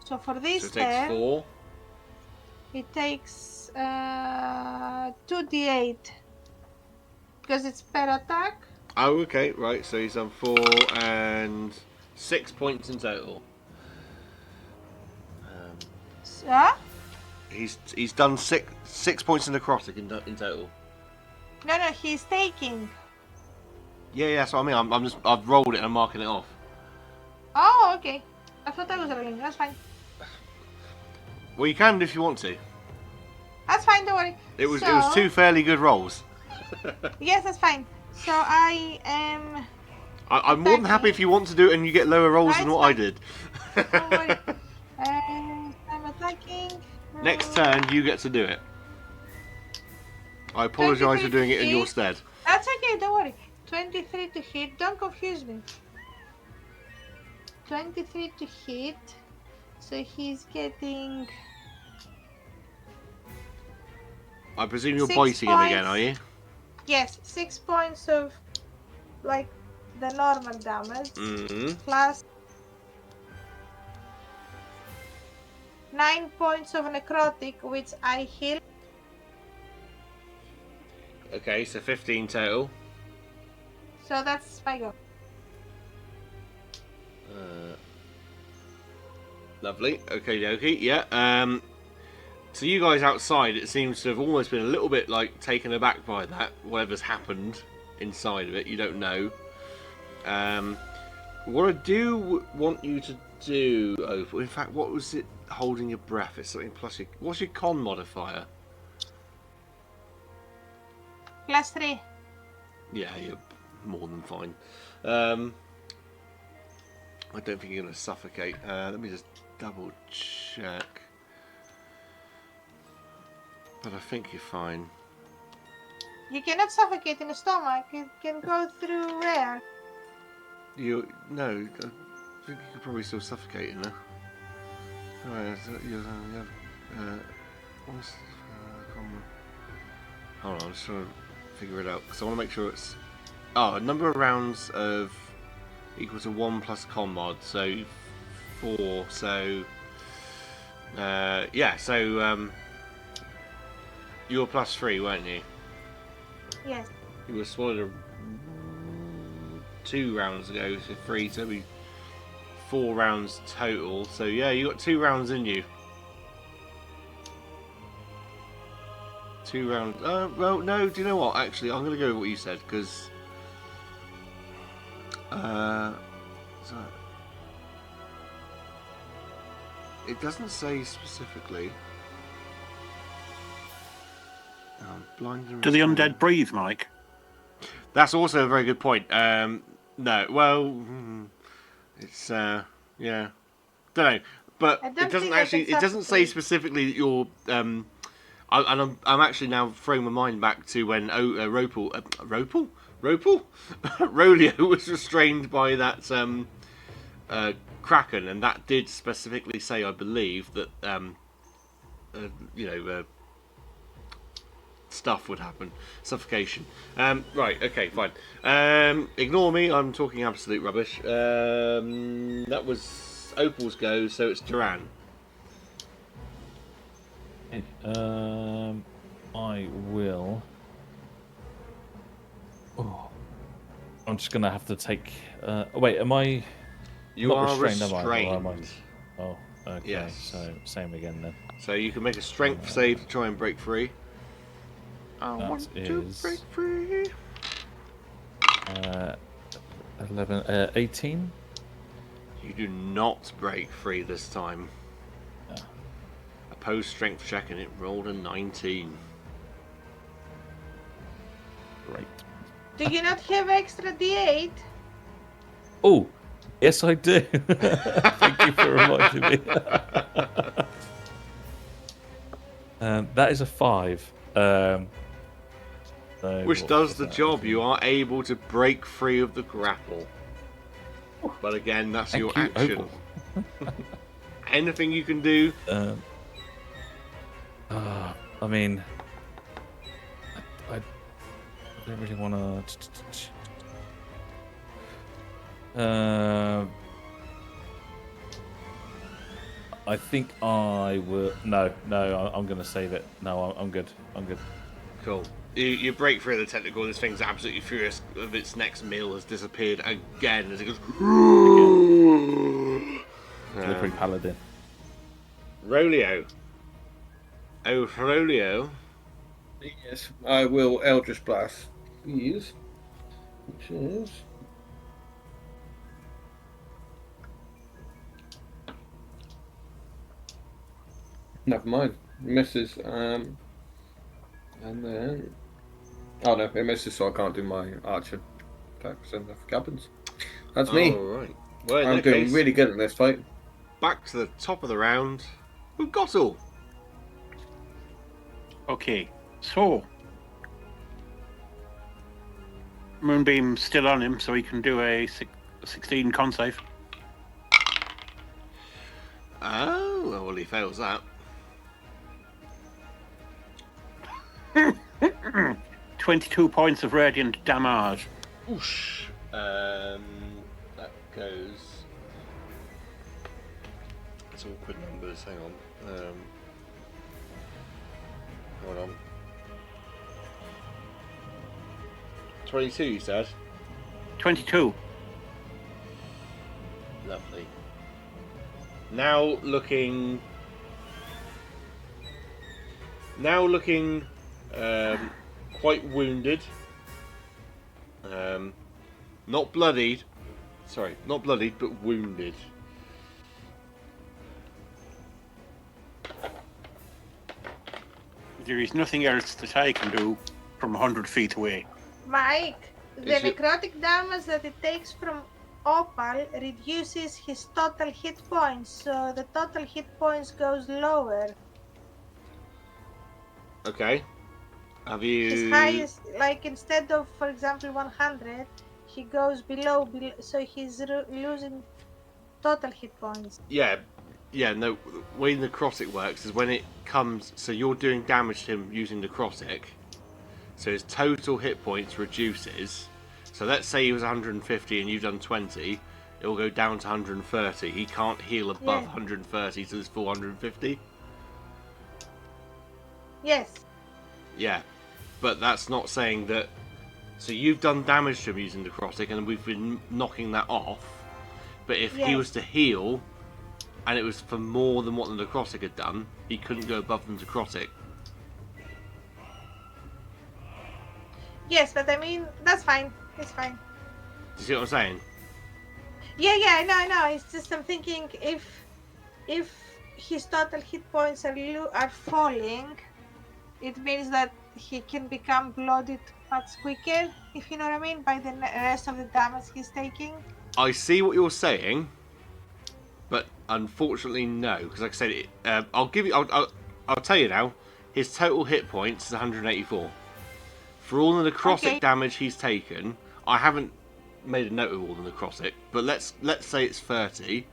So for So this it takes turn, 4. it takes 2d8 because it's per attack. Oh, okay, right. So he's done 4 and 6 points in total. So, He's done 6 points in necrotic in total. no, he's taking. Yeah, that's what I mean. I've rolled it and I'm marking it off. Oh, okay. I thought I was rolling. That's fine. Well, you can if you want to. That's fine. Don't worry. It was 2 fairly good rolls. Yes, that's fine. So I am. I'm more than happy if you want to do it and you get lower rolls than what I did. Don't worry. I'm attacking. Next turn, you get to do it. I apologise for doing it in your stead. That's okay. Don't worry. 23 to hit. Don't confuse me. 23 to hit. So he's getting. I presume you're 6 biting him again, points. are you? Yes, 6 points of like the normal damage plus 9 points of necrotic, which I heal. Okay, so 15 total. So that's my go. Lovely. Okay, dokie. Yeah. So you guys outside, it seems to have almost been a little bit like taken aback by that. Whatever's happened inside of it, you don't know. What I do want you to do, Opal. In fact, what was it? Holding your breath. It's something plus your. What's your con modifier? +3. Yeah, you're more than fine. I don't think you're going to suffocate. Let me just double check. But I think you're fine. You cannot suffocate in the stomach. It can go through air. No, I think you could probably still suffocate in there. Alright, hold on, I'm just trying to figure it out because I want to make sure it's. Oh, a number of rounds of equal to 1 plus con mod, so 4. So yeah, so you were +3, weren't you? Yes. You were swallowed 2 rounds ago, so 3, so it'll be 4 rounds total. So yeah, you got 2 rounds in you. 2 rounds. Well, no. Do you know what? Actually, I'm gonna go with what you said because. So it doesn't say specifically. Blind and Do the restrained. undead breathe, Mike? That's also a very good point. No, well, it's yeah, don't know, but I don't it doesn't think I actually. can It doesn't say suffocate. specifically that you're. I'm actually now throwing my mind back to when Rolio was restrained by that Kraken, and that did specifically say, I believe, that stuff would happen, suffocation. Right, okay, fine. Ignore me, I'm talking absolute rubbish. That was Opal's go, so it's Duran. I will. Oh, I'm just gonna have to take. Wait, am I? You Not are restrained, am I? Or am I? restrained. Oh, okay. Yes. So same again then. So you can make a strength save to try and break free. I That want to break is free. 11, 18. You do not break free this time. Yeah. Opposed strength check and it rolled a 19. Great. Do you not have extra D8? Oh, yes, I do. Thank you for reminding me. That is a 5. So Which what does was the that? job. You are able to break free of the grapple. But again, that's Thank your you, action. Opal. Anything you can do? I mean, I don't really want to. I think I will. No, I'm going to save it. No, I'm good. I'm good. Cool. You break free of the tentacle. This thing's absolutely furious. Of its next meal has disappeared again as it goes. Slippery paladin. Rolio. Oh, Rolio. Yes, I will Eldritch Blast these, which is never mind. Misses, and then no, it misses, so I can't do my archer attacks and the cabins. That's me. All right. Well, in I'm that doing case, really good in this fight. back to the top of the round. We've got all. Okay, so Moonbeam's still on him, so he can do a 16 con save. Oh, well, he fails that. 22 points of radiant damage. Oosh. That goes. It's awkward numbers. Hang on. Hold on. 22, you said? 22. Lovely. Now looking quite wounded. Not bloodied. Sorry, not bloodied, but wounded. There is nothing else that I can do from 100 feet away. Mike, the Is it- necrotic damage that it takes from Opal reduces his total hit points, so the total hit points goes lower. Okay. Have His you? highest, like instead of, for example, 100, he goes below so he's losing total hit points. Yeah. No. The way necrotic works is when it comes. So you're doing damage to him using necrotic. So his total hit points reduces. So let's say he was 150 and you've done 20. It will go down to 130. He can't heal above 130 to his 450. Yes. Yeah, but that's not saying that. So you've done damage to him using necrotic, and we've been knocking that off. But if he Yes. was to heal, and it was for more than what the necrotic had done, he couldn't go above the necrotic. Yes, but I mean, that's fine. It's fine. Do you see what I'm saying? Yeah, I know. It's just I'm thinking if his total hit points are falling, it means that he can become blooded much quicker, if you know what I mean, by the rest of the damage he's taking. I see what you're saying, but unfortunately no, because like I said, I'll give you. I'll tell you now. His total hit points is 184. For all the necrotic damage he's taken, I haven't made a note of all the necrotic, but let's say it's 30.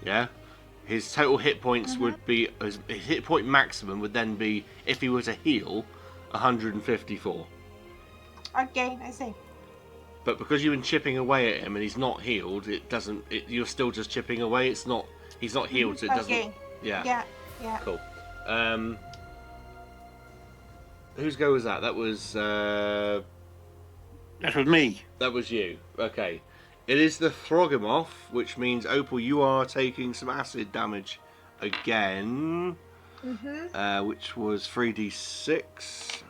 Yeah, his total hit points would be his hit point maximum would then be, if he were to heal, 154. Okay, I see. But because you've been chipping away at him and he's not healed, it doesn't. You're still just chipping away. It's not. He's not healed, so it doesn't. Okay. Yeah. Yeah. Cool. Whose go was that? That was That was me. that was you. Okay. It is the Throgomoth, which means Opal, you are taking some acid damage again, which was 3d6.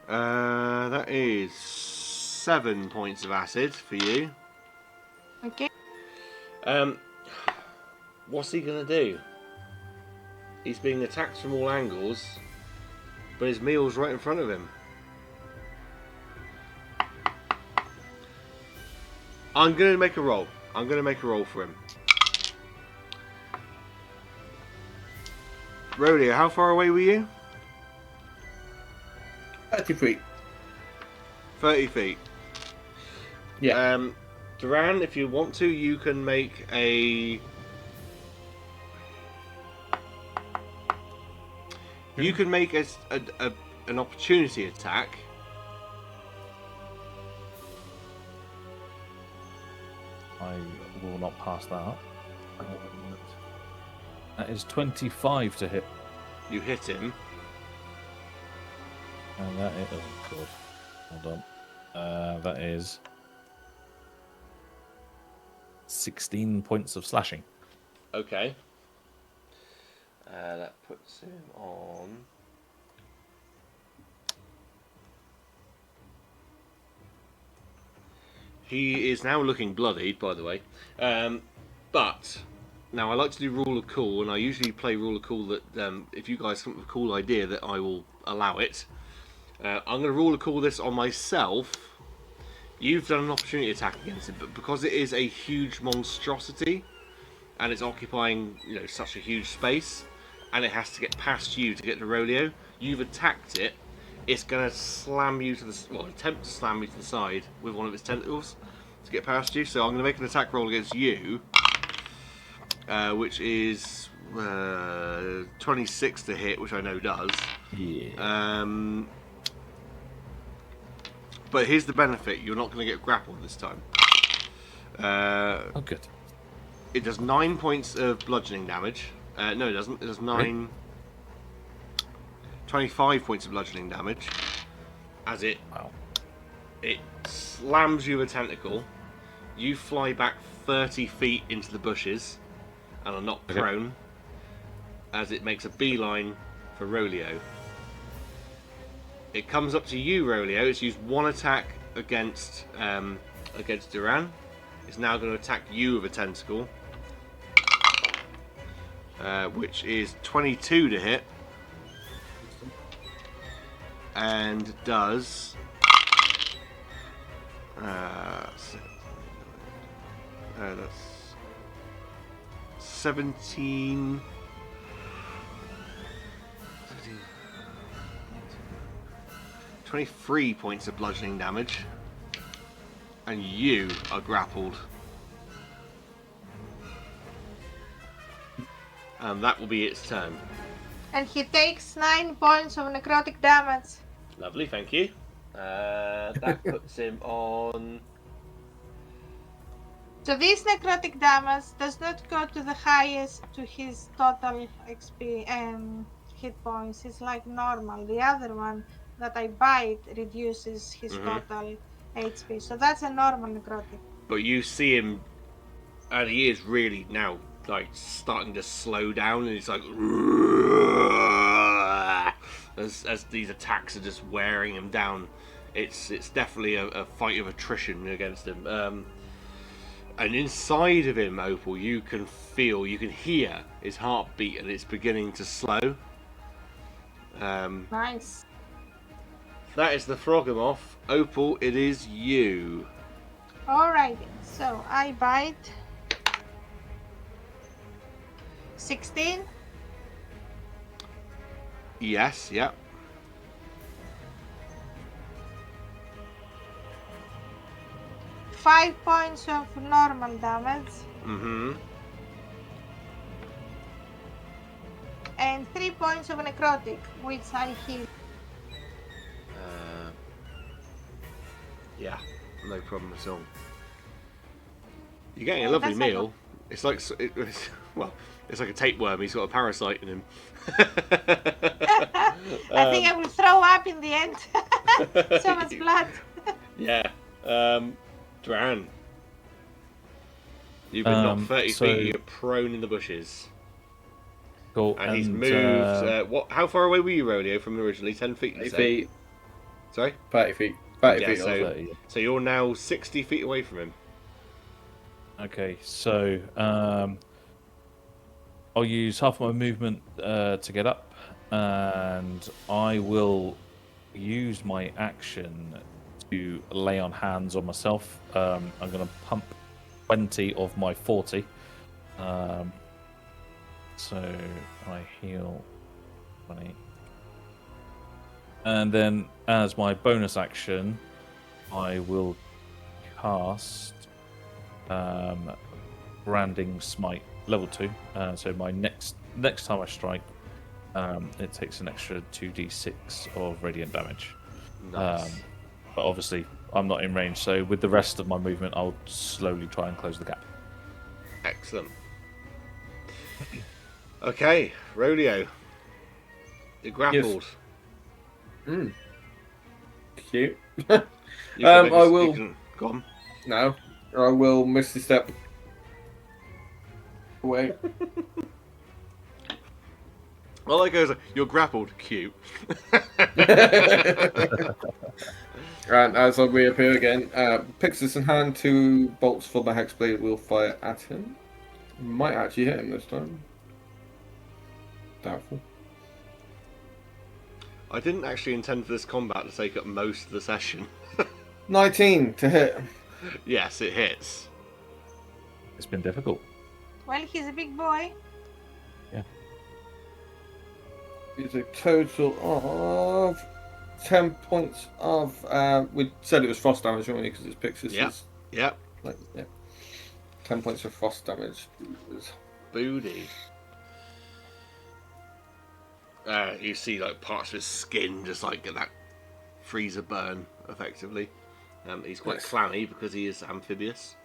That is 7 points of acid for you. Okay. What's he gonna do? He's being attacked from all angles, but his meal's right in front of him. I'm gonna make a roll. I'm gonna make a roll for him. Rodeo, how far away were you? 30 feet. 30 feet. Yeah. Duran, if you want to, you can make a... You can make an opportunity attack. I will not pass that up. That is 25 to hit. You hit him. And that is... Oh, God. Hold on. That is 16 points of slashing. Okay. That puts him on... He is now looking bloodied, by the way. But now I like to do rule of cool, and I usually play rule of cool that if you guys come up with a cool idea, that I will allow it. I'm going to rule of cool this on myself. You've done an opportunity attack against it, but because it is a huge monstrosity, and it's occupying such a huge space, and it has to get past you to get to Rolio, you've attacked it. It's going to slam you to the... Well, attempt to slam you to the side with one of its tentacles to get past you. So I'm going to make an attack roll against you, which is 26 to hit, which I know does. Yeah. But here's the benefit. You're not going to get grappled this time. Oh, good. It does 9 points of bludgeoning damage. No, it doesn't. It does 25 points of bludgeoning damage as it slams you with a tentacle. You fly back 30 feet into the bushes and are knocked prone as it makes a beeline for Rolio. It comes up to you, Rolio. It's used one attack against Duran. It's now going to attack you with a tentacle, which is 22 to hit. And does that's 17 23 points of bludgeoning damage, and you are grappled, and that will be its turn. And he takes 9 points of necrotic damage. Lovely, thank you. That puts him on... So this necrotic damage does not go to the highest to his total XP hit points. It's like normal. The other one that I bite reduces his total HP. So that's a normal necrotic. But you see him, and he is really now like starting to slow down, and he's like as these attacks are just wearing him down. It's definitely a fight of attrition against him. And inside of him, Opal, you can hear his heartbeat, and it's beginning to slow. Nice. That is the Throgomoth. Opal, it is you. Alright, so I bite 16. Yes, yep. 5 points of normal damage. And 3 points of necrotic, which I heal. Yeah, no problem at all. You're getting a Oh, lovely that's like meal. It's like Well, it's like a tapeworm. He's got a parasite in him. I think I will throw up in the end. So much blood. Yeah. Dran. You've been knocked 30 feet. You're prone in the bushes. Cool. And he's moved. What? How far away were you, Rodeo, from originally? 10 feet. 30 feet. Sorry. 30 feet. 30 Yeah, feet. so, 30. so you're now 60 feet away from him. Okay, so I'll use half my movement to get up, and I will use my action to lay on hands on myself. I'm going to pump 20 of my 40. So I heal 20. And then as my bonus action, I will cast Branding Smite level 2. So my next time I strike, it takes an extra 2d6 of radiant damage. Nice. But obviously I'm not in range, so with the rest of my movement I'll slowly try and close the gap. Excellent. Okay, Rodeo. You're grappled. Yes. Cute. You can I make a- will- you can- Go on. No, I will misty step away. Well, that goes. You're grappled. Cute. And as I reappear again, Pixis in hand, 2 bolts from the Hexblade will fire at him. Might actually hit him this time. Doubtful. I didn't actually intend for this combat to take up most of the session. 19 to hit. Yes, it hits. It's been difficult. Well, he's a big boy. It's a total of 10 points of. We said it was frost damage, didn't we? Because it's Pixis. Yep. Yep. Like, yeah. 10 points of frost damage. Booty. You see like parts of his skin just like get that freezer burn effectively. He's quite Yes. clammy because he is amphibious.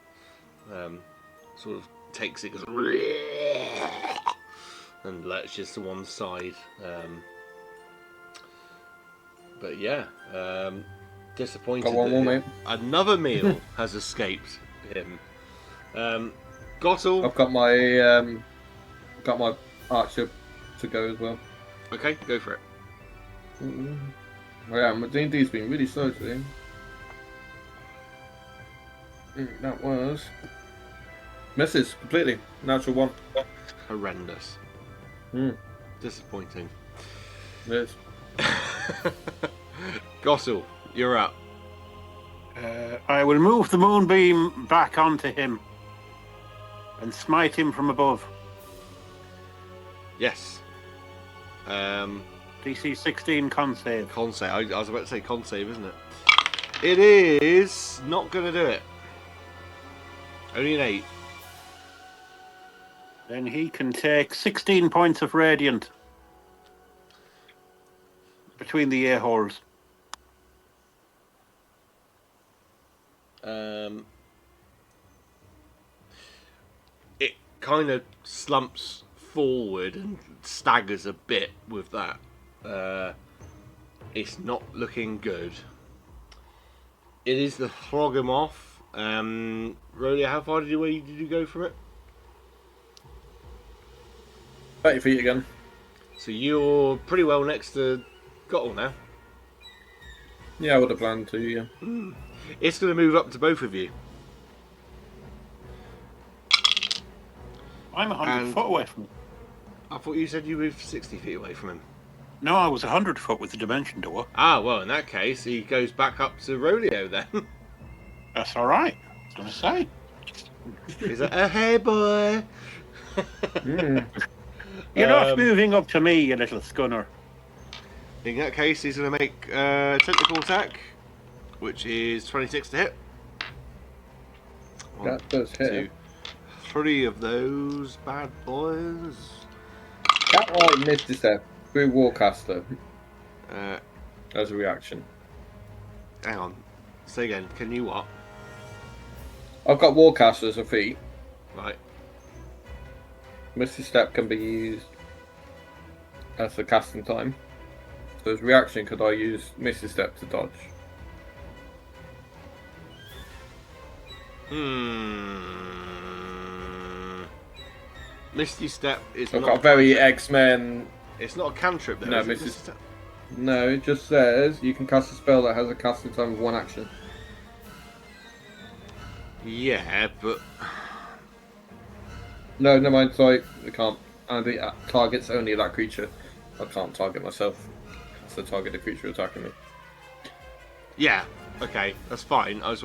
Sort of takes it, goes and lurches to one side. But yeah, disappointed Got one that more, mate. another meal has escaped him. Gottel. I've got my archer to go as well. Okay, go for it. Yeah, my D&D's been really slow today. That was misses completely. Natural 1. Horrendous. Hmm. Disappointing. Yes. Gossil, you're up. I will move the moonbeam back onto him and smite him from above. Yes. DC 16 con save. Con save. I was about to say con save, isn't it? It is not going to do it. Only an 8. Then he can take 16 points of radiant between the ear holes. It kind of slumps forward and staggers a bit with that. It's not looking good. It is the flog him off. Rolly, how far did you go from it? 30 feet again. So you're pretty well next to Gottel now. Yeah, I would have planned to, yeah. It's going to move up to both of you. I'm 100 And- foot away from him. I thought you said you moved 60 feet away from him. No, I was 100 foot with the dimension door. Ah, well, in that case, he goes back up to Rodeo then. That's all right. I was going to say. He's like, oh, hey, boy. You're not moving up to me, you little scunner. In that case, he's going to make a tentacle attack, which is 26 to hit. That does hit. 2, 3 of those bad boys. That right missed his step through Warcaster Uh, as a reaction. hang on. Say again. Can you what? I've got Warcaster as a feat. Right. Misty Step can be used as a casting time. So as reaction, could I use Misty Step to dodge? Misty Step is I've not got a very X-Men. It's not a cantrip though. No, is it? Misty Step. No, it just says you can cast a spell that has a casting time of 1 action. Yeah, but No, never mind. Sorry, I can't. And it targets only that creature. I can't target myself. It's the target the creature attacking me. yeah, okay, that's fine. I was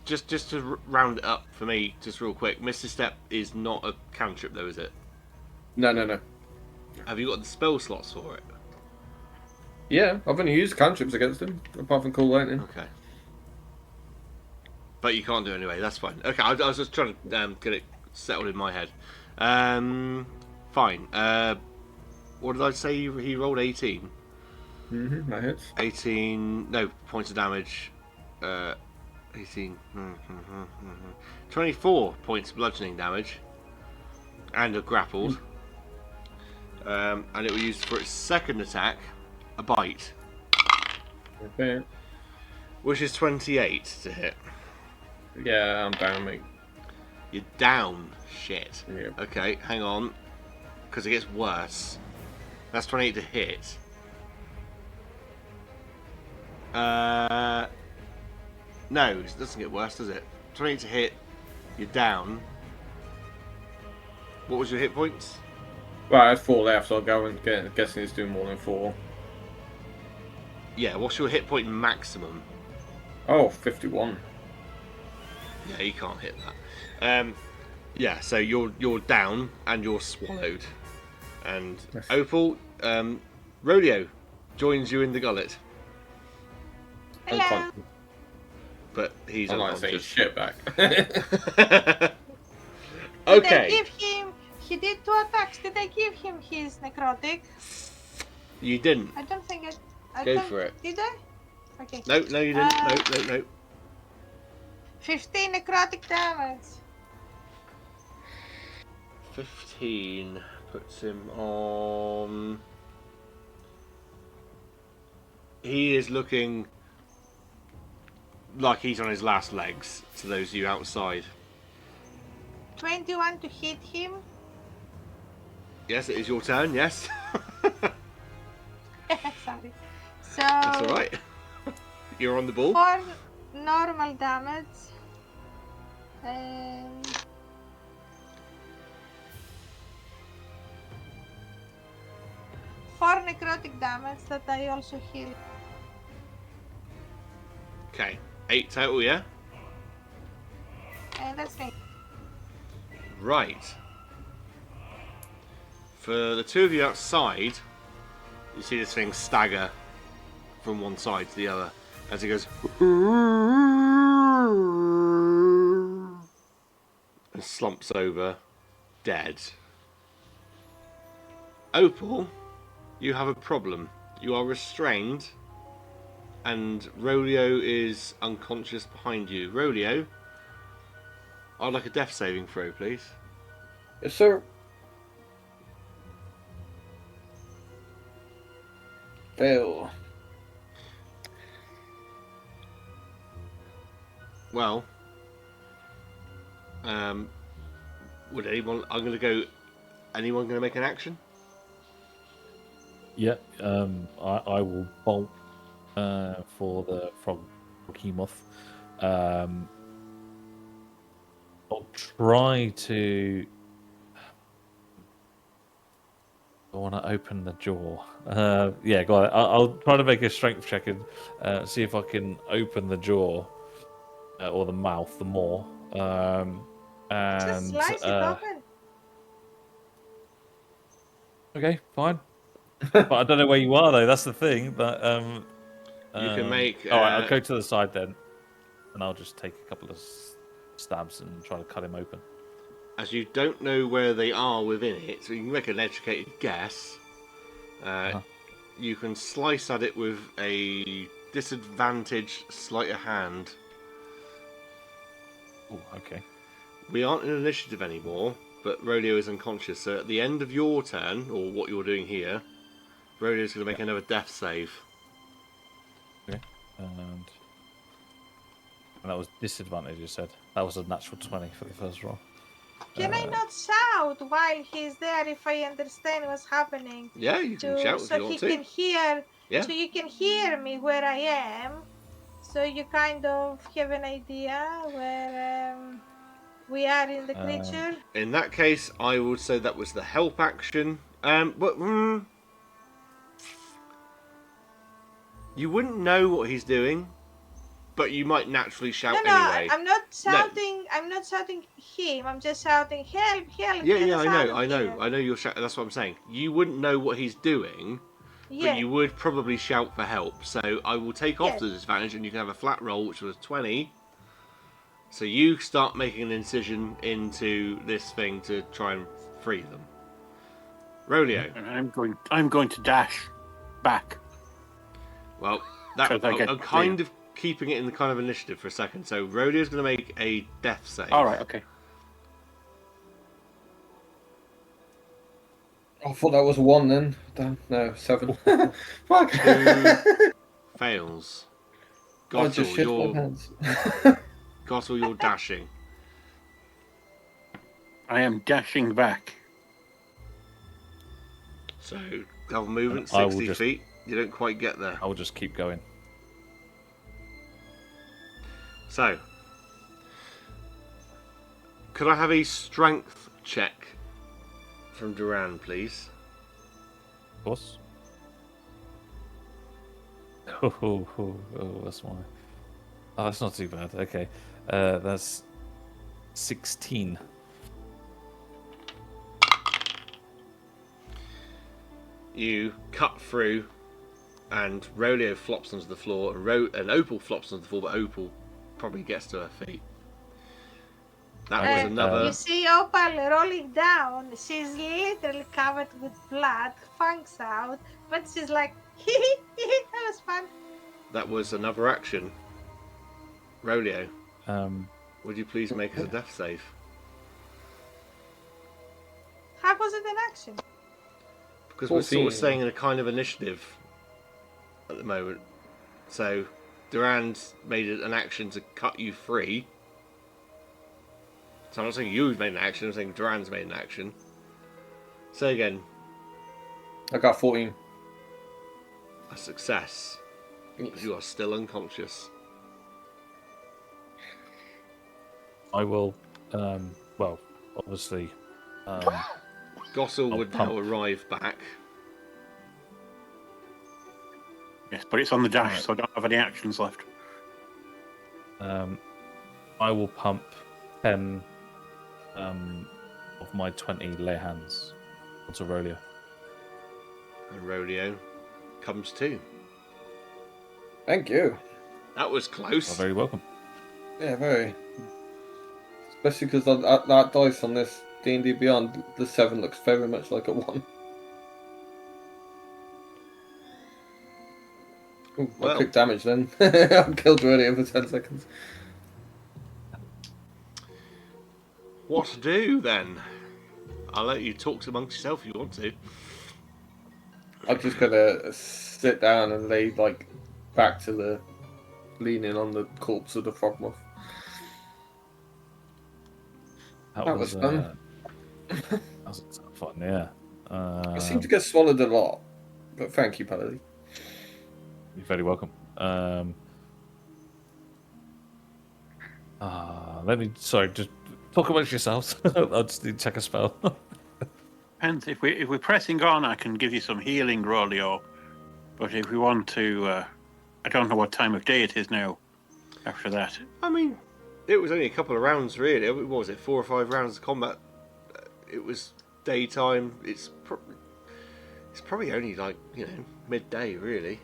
just to round it up for me, just real quick. Misty Step is not a cantrip though, is it? No. Have you got the spell slots for it? Yeah, I've only used cantrips against him, apart from Cool Lightning. Okay. But you can't do it anyway, that's fine. Okay, I was just trying to get it settled in my head. Fine. What did I say? He rolled 18. That hits. 18. No points of damage. 18. 24 points of bludgeoning damage. And a grappled. And it will use for its second attack a bite. Okay. Which is 28 to hit. Yeah, I'm down, mate. You're down. Shit. Yeah. Okay, hang on. Because it gets worse. That's 28 to hit. No, it doesn't get worse, does it? 28 to hit. You're down. What was your hit points? Well, I had 4 left, so I'll go and guessing it's doing more than 4. Yeah, what's your hit point maximum? Oh, 51. Yeah, you can't hit that. Yeah, so you're down and you're swallowed. And Yes. Opal, Rodeo joins you in the gullet, Hello. but he's I'm not saying unconscious. shit back. Did I Okay, give him? He did 2 attacks. Did I give him his necrotic? you didn't. I don't think I Go don't, for it. Did I? Okay. No, you didn't. No. 15 necrotic damage. 15 puts him on. He is looking like he's on his last legs, to those of you outside. 21 to hit him. Yes, it is your turn, yes. Sorry. So That's alright. You're on the ball. 4 normal damage. And 4 necrotic damage that I also heal. Okay, 8 total, yeah? And that's me. Right. For the two of you outside, you see this thing stagger from one side to the other as it goes and slumps over, dead. Opal, you have a problem. You are restrained, and Rodeo is unconscious behind you. Rodeo, I'd like a death saving throw, please. Yes, sir. Fail. Well, would anyone? I'm going to go. Anyone going to make an action? Yeah, I will bolt for the froghemoth. I'll try to. I want to open the jaw. Yeah, go on. I'll try to make a strength check and see if I can open the jaw or the mouth, the maw. Just And slice it open. okay, fine. But I don't know where you are though. That's the thing. But You can make. All right, I'll go to the side then, and I'll just take a couple of stabs and try to cut him open. As you don't know where they are within it, so you can make an educated guess. You can slice at it with a disadvantaged sleight of hand. Oh, okay. We aren't in initiative anymore, but Rodeo is unconscious. So at the end of your turn, or what you're doing here, Rodeo's going to make another death save. Okay. And that was disadvantage, you said. That was a natural 20 for the first roll. Can I not shout while he's there if I understand what's happening? Yeah, you can shout if so you want he to. can hear. Yeah. So you can hear me where I am. So you kind of have an idea where we are in the creature. In that case, I would say that was the help action. But you wouldn't know what he's doing, but you might naturally shout anyway. I'm not shouting. I'm not shouting him. I'm just shouting help, help. Yeah, I know. You're shouting. That's what I'm saying. You wouldn't know what he's doing, but you would probably shout for help. So I will take off the disadvantage, and you can have a flat roll, which was 20. So you start making an incision into this thing to try and free them. Rodeo. And I'm going to dash back. Well, that So they get I'm kind of keeping it in the kind of initiative for a second. So Rodeo's going to make a death save. All right, okay. I thought that was 1 then. Damn, no, 7. Fuck. 2 fails. I just shit my Gottel, pants. you're dashing. I am dashing back. So double movement, I will 60 just- feet. You don't quite get there. I will just keep going. So, could I have a strength check from Duran, please? Of course. That's my. Oh, that's not too bad. Okay. That's 16. You cut through, and Rolio flops onto the floor, and Opal flops onto the floor, but Opal probably gets to her feet. That was another. You see Opal rolling down. She's literally covered with blood, fangs out, but she's like, that was fun. That was another action. Rolio, Um, would you please make us a death save? How was it an action? Because we're sort of 14. staying in a kind of initiative at the moment. So, Duran's made an action to cut you free. So I'm not saying you've made an action, I'm saying Duran's made an action. Say again, I got 14. a success. Because you are still unconscious. I will. Well, obviously. Gossel I'll would pump. now arrive back. Yes, but it's on the dash, Alright. so I don't have any actions left. I will pump 10 of my 20 lay hands onto Rolio. And Rodeo comes too. Thank you. That was You're close. very welcome. Yeah, very. Especially because that dice on this D&D Beyond, the 7 looks very much like a 1. Ooh, I Well. took damage then. I killed Rodeo for 10 seconds. What to do then? I'll let you talk amongst yourself if you want to. I'm just gonna sit down and lay like back to the leaning on the corpse of the frogmoth. That was fun. That was fun, yeah. I seem to get swallowed a lot, but thank you, Paladin. You're very welcome. Let me. Sorry, just talk amongst yourselves. I'll just need to check a spell. And if we're pressing on, I can give you some healing, Rolio. But if we want to, I don't know what time of day it is now. After that, I mean, it was only a couple of rounds, really. What was it, 4 or 5 rounds of combat? It was daytime. It's probably only like, midday, really.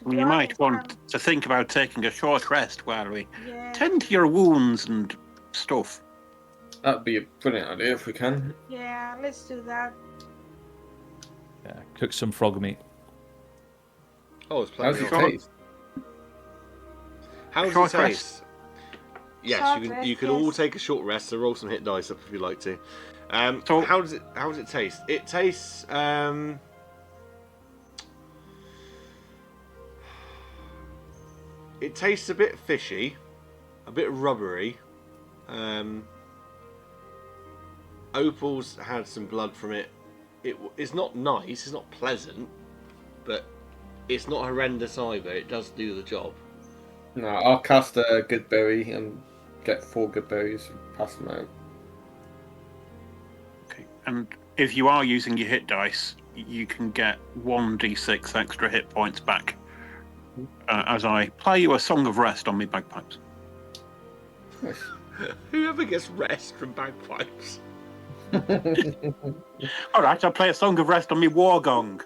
well, you might want to think about taking a short rest while we Yeah, tend to your wounds and stuff. That'd be a brilliant idea if we can. yeah, let's do that. Yeah, cook some frog meat. Oh, it's How's plenty it of. taste? How's Short it taste? Yes, Short you can. rest, You can all yes. take a short rest. So roll some hit dice up if you like to. So- How does it taste? It tastes. It tastes a bit fishy, a bit rubbery. Opal's had some blood from it. It's not nice. It's not pleasant, but it's not horrendous either. It does do the job. No, I'll cast a good berry and get 4 good berries and pass them out. Okay. And if you are using your hit dice, you can get 1d6 extra hit points back as I play you a song of rest on me bagpipes. Nice. Whoever gets rest from bagpipes. All right, I'll play a song of rest on me war gong.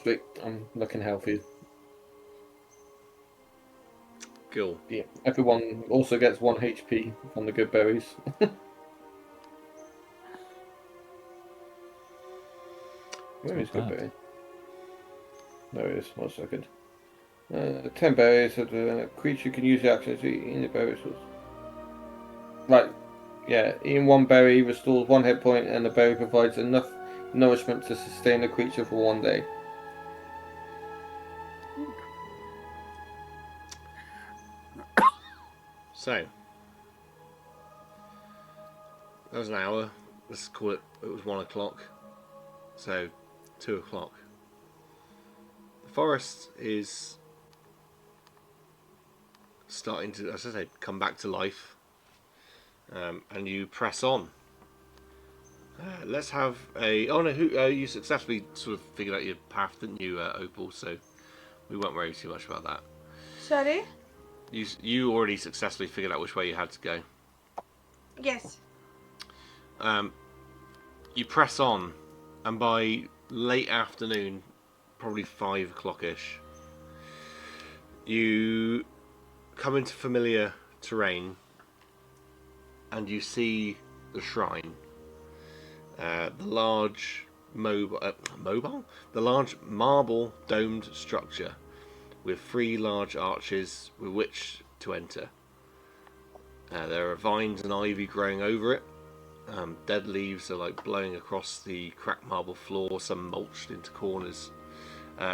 Sweet, I'm looking healthy. Cool. Yeah, everyone also gets 1 HP from the good berries. Where is good bad. berry? There it is. 1 second. 10 berries. So the creature can use the action to eat the berries. Right. Yeah, eating 1 berry restores 1 hit point, and the berry provides enough nourishment to sustain the creature for 1 day. So that was an hour. Let's call it. It was 1 o'clock. So 2 o'clock. The forest is starting to, as I said, come back to life, and you press on. Let's have a. Oh no, you successfully sort of figured out your path, didn't you, Opal? So we won't worry too much about that. Sorry? You already successfully figured out which way you had to go. Yes. You press on, and by late afternoon, probably 5 o'clock-ish, you come into familiar terrain, and you see the shrine. The large the large marble domed structure with 3 large arches with which to enter. There are vines and ivy growing over it. Dead leaves are like blowing across the cracked marble floor, some mulched into corners.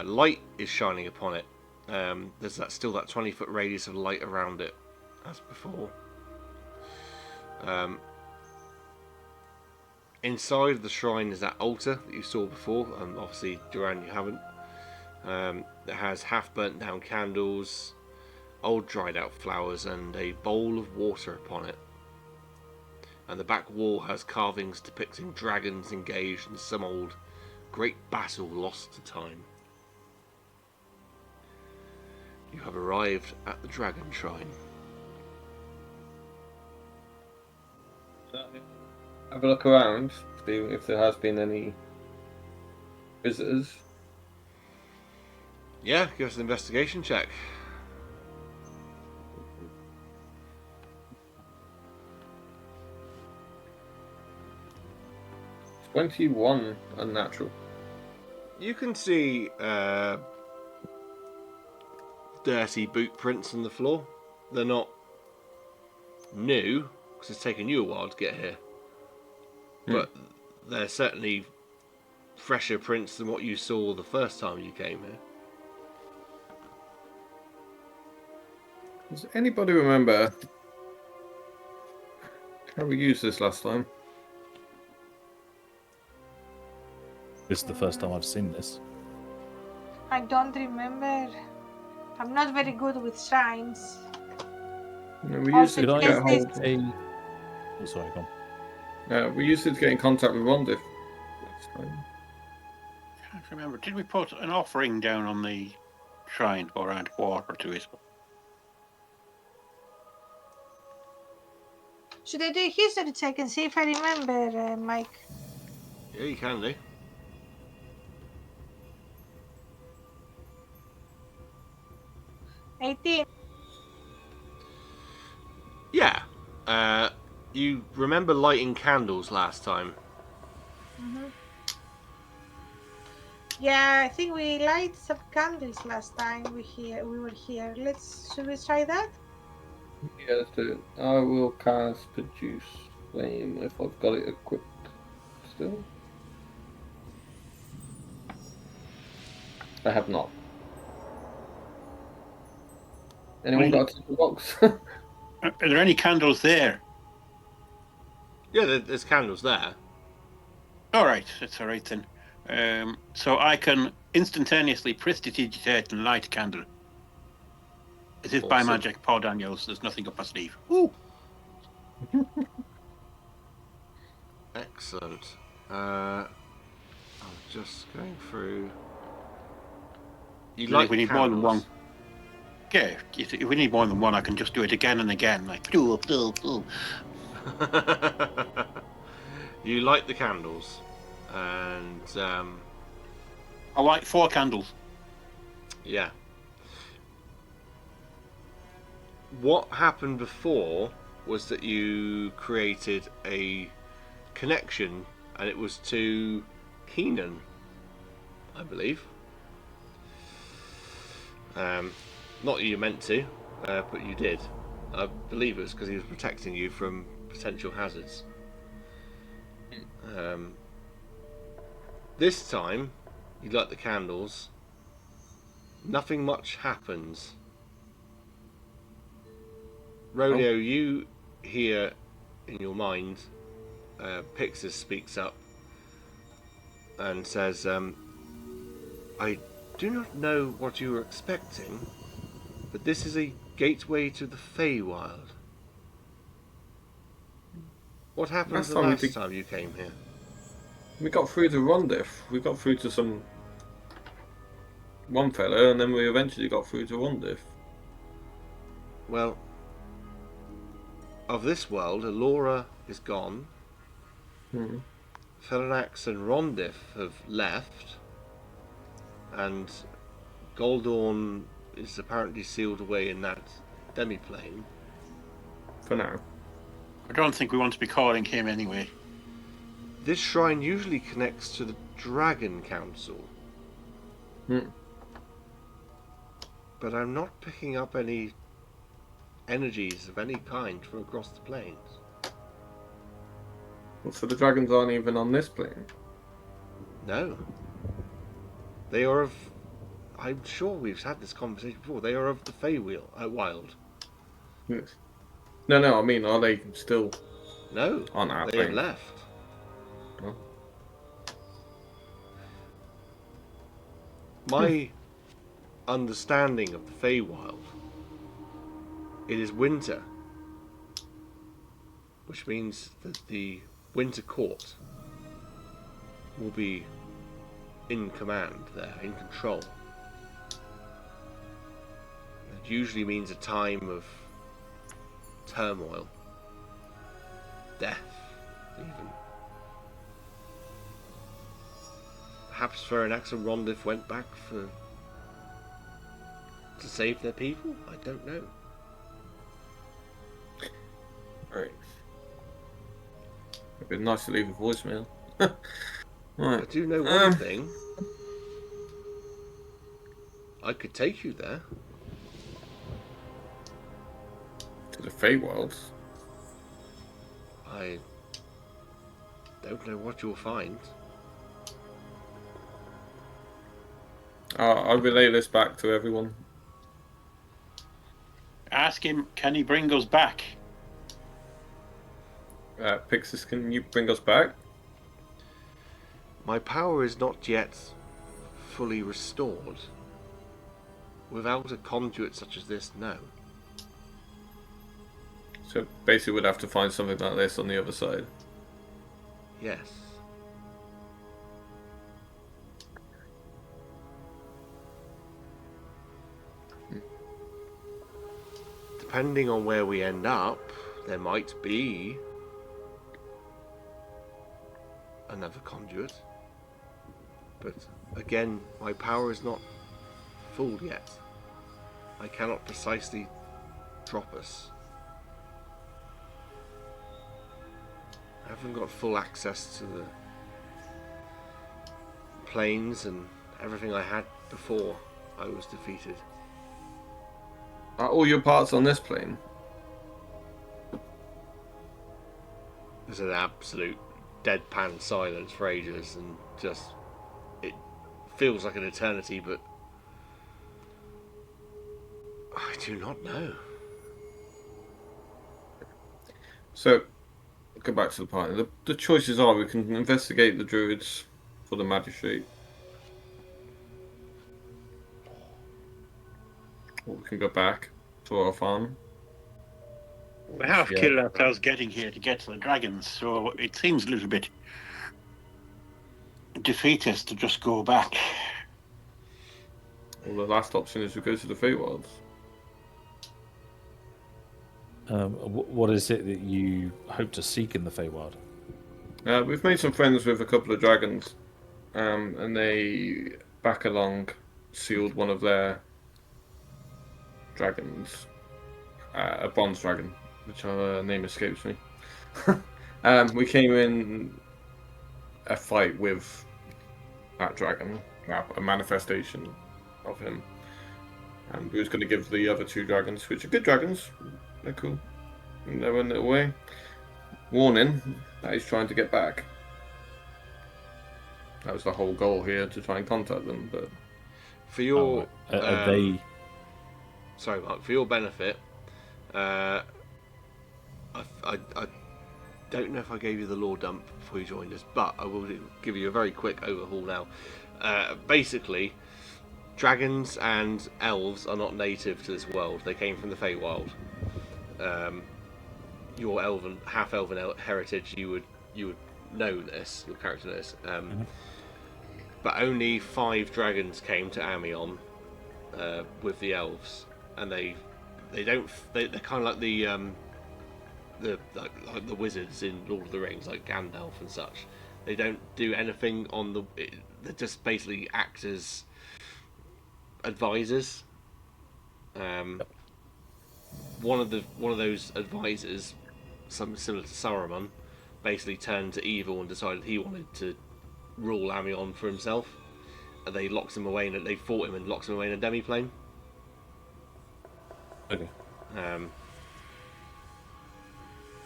Light is shining upon it. There's still that 20-foot radius of light around it, as before. Inside the shrine is that altar that you saw before, and obviously, Duran, you haven't. It has half burnt down candles, old dried out flowers, and a bowl of water upon it. And the back wall has carvings depicting dragons engaged in some old great battle lost to time. You have arrived at the dragon shrine. Have a look around, see if there has been any visitors. Yeah, give us an investigation check. $21 unnatural. You can see dirty boot prints on the floor. They're not new, because it's taken you a while to get here. But they're certainly fresher prints than what you saw the first time you came here. Does anybody remember how we used this last time? This is the first time I've seen this. I don't remember. I'm not very good with shrines. No, we Also, used it Did to I get hold. take a... Oh, sorry, go on. We used it to get in contact with Rondif last time. I can't remember. Did we put an offering down on the shrine or add water to it? Should I do a history check and see if I remember, Mike? Yeah, you can do. $18. Yeah. You remember lighting candles last time. Yeah, I think we light some candles last time we were here. Should we try that? Yeah, let's do it. I will cast produce flame if I've got it equipped still. I have not. Anyone got a tinder box? Are there any candles there? Yeah, there's candles there. All right, that's all right then. So I can instantaneously prestidigitate and light a candle. As if by Awesome. magic, Paul Daniels, there's nothing up my sleeve. Ooh. Excellent. I'm just going through. You And like if we need more than one, yeah, if we need more than one, I can just do it again and again, like. You light the candles, and I light 4 candles. yeah. What happened before was that you created a connection, and it was to Keenan, I believe. Not that you meant to, but you did. I believe it was because he was protecting you from potential hazards. This time, you light the candles. Nothing much happens. Rodeo, you hear in your mind, Pixis speaks up and says, I do not know what you were expecting, but this is a gateway to the Feywild. What happened Last the time we last did- time you came here? We got through to Rondif. We got through to one fellow, and then we eventually got through to Rondif. Well, of this world, Alora is gone. Hmm. Felanax and Rondif have left, and Goldorn is apparently sealed away in that demiplane. For now. I don't think we want to be calling him anyway. This shrine usually connects to the Dragon Council, but I'm not picking up any energies of any kind from across the plains. So the dragons aren't even on this plane. No. They are of... I'm sure we've had this conversation before. They are of the Feywild. Yes. No. I mean, are they still No. on our They plane? have left. Oh. My understanding of the Feywild, it is winter, which means that the Winter Court will be in command there, in control. It usually means a time of turmoil, death, even. Perhaps Feranax and Rondif went back to save their people? I don't know. Right. It'd be nice to leave a voicemail. Right. I do know one thing. I could take you there. To the Feywild. I don't know what you'll find. I'll relay this back to everyone. Ask him, can he bring us back? Pixis, can you bring us back? My power is not yet fully restored. Without a conduit such as this, no. So basically we'd have to find something like this on the other side. Yes. Depending on where we end up, there might be another conduit. But again, my power is not full yet. I cannot precisely drop us. I haven't got full access to the planes and everything I had before I was defeated. Are all your parts on this plane? There's an absolute deadpan silence for ages, and just it feels like an eternity, but I do not know. So, go back to the party. The choices are: we can investigate the druids for the magistrate, or we can go back to our farm. We have Yeah. killed ourselves getting here to get to the dragons, so it seems a little bit defeatist to just go back. Well, the last option is to go to the Feywilds. What is it that you hope to seek in the Feywild? We've made some friends with a couple of dragons, and they back along sealed one of their dragons, a bronze dragon, which name escapes me. We came in a fight with that dragon, a manifestation of him, and we was going to give the other two dragons, which are good dragons, they're cool, and they went away. Warning that he's trying to get back. That was the whole goal here, to try and contact them, but For your Are they? sorry, Mark. For your benefit, I don't know if I gave you the lore dump before you joined us, but I will give you a very quick overhaul now. Basically, dragons and elves are not native to this world. They came from the Feywild. Your half elven heritage, you would know this. Your character knows. But only 5 dragons came to Amion with the elves, and they're kind of like the wizards in Lord of the Rings, like Gandalf and such. They don't do anything on they just basically act as advisors. One of those advisors, something similar to Saruman, basically turned to evil and decided he wanted to rule Amion for himself. And they locked him away, and they fought him and locked him away in a demi-plane. Okay.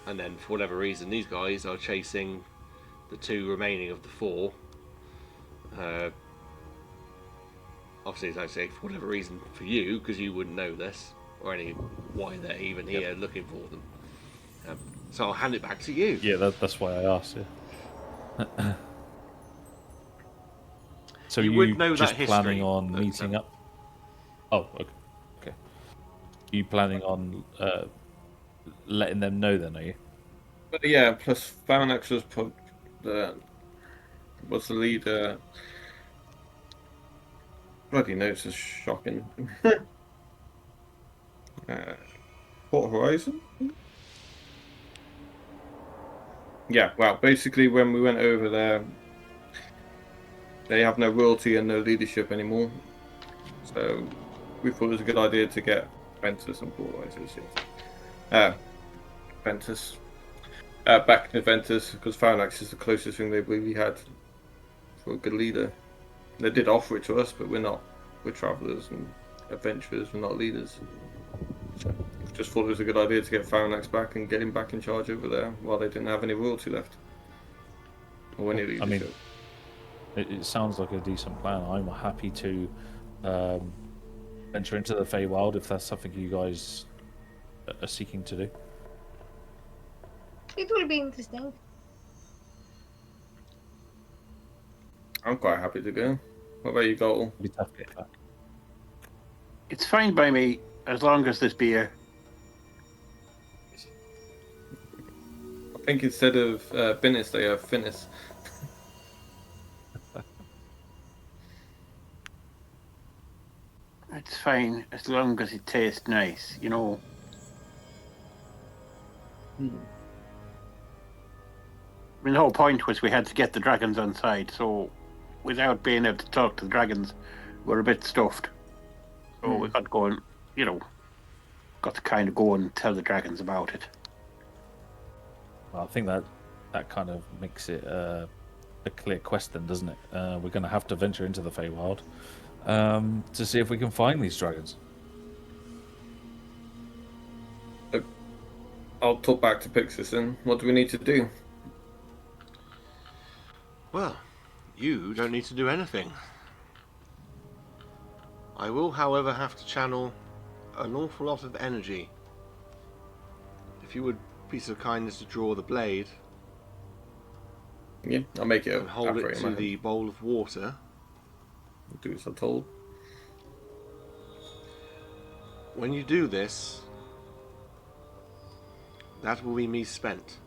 And then, for whatever reason, these guys are chasing the 2 remaining of the 4. Obviously, as I say, for whatever reason for you, because you wouldn't know this, or why they're even here looking for them. So I'll hand it back to you. Yeah, that's why I asked. Yeah. So You you would know just that planning history, on but, meeting up? Oh, okay. Okay. You planning on letting them know then? Are you? But yeah, plus Farnax was the leader. Bloody notes is shocking. Port Horizon? Yeah, well, basically when we went over there, they have no royalty and no leadership anymore. So we thought it was a good idea to get Ventus and Port Horizon. Ventus. Back to Ventus, because Farnax is the closest thing they really had for a good leader. They did offer it to us, but we're travellers and adventurers, we're not leaders. So just thought it was a good idea to get Farnax back and get him back in charge over there while they didn't have any royalty left. Or any leadership. I mean, it sounds like a decent plan. I'm happy to venture into the Feywild if that's something you guys are seeking to do. It will be interesting. I'm quite happy to go. What about you, Galton? It'd be tough to get back. It's fine by me, as long as there's beer. I think instead of Finnis, they have Finnis. It's fine, as long as it tastes nice, you know. I mean, the whole point was we had to get the dragons on side, so without being able to talk to the dragons, we're a bit stuffed. So we got going, you know, got to kind of go and tell the dragons about it. Well, I think that kind of makes it a clear quest, then, doesn't it? We're going to have to venture into the Feywild to see if we can find these dragons. I'll talk back to Pixis, and what do we need to do? Well, you don't need to do anything. I will, however, have to channel an awful lot of energy. If you would, piece of kindness, to draw the blade Yeah, I'll make it and hold it to the bowl of water. Do as I'm told. When you do this, that will be me spent.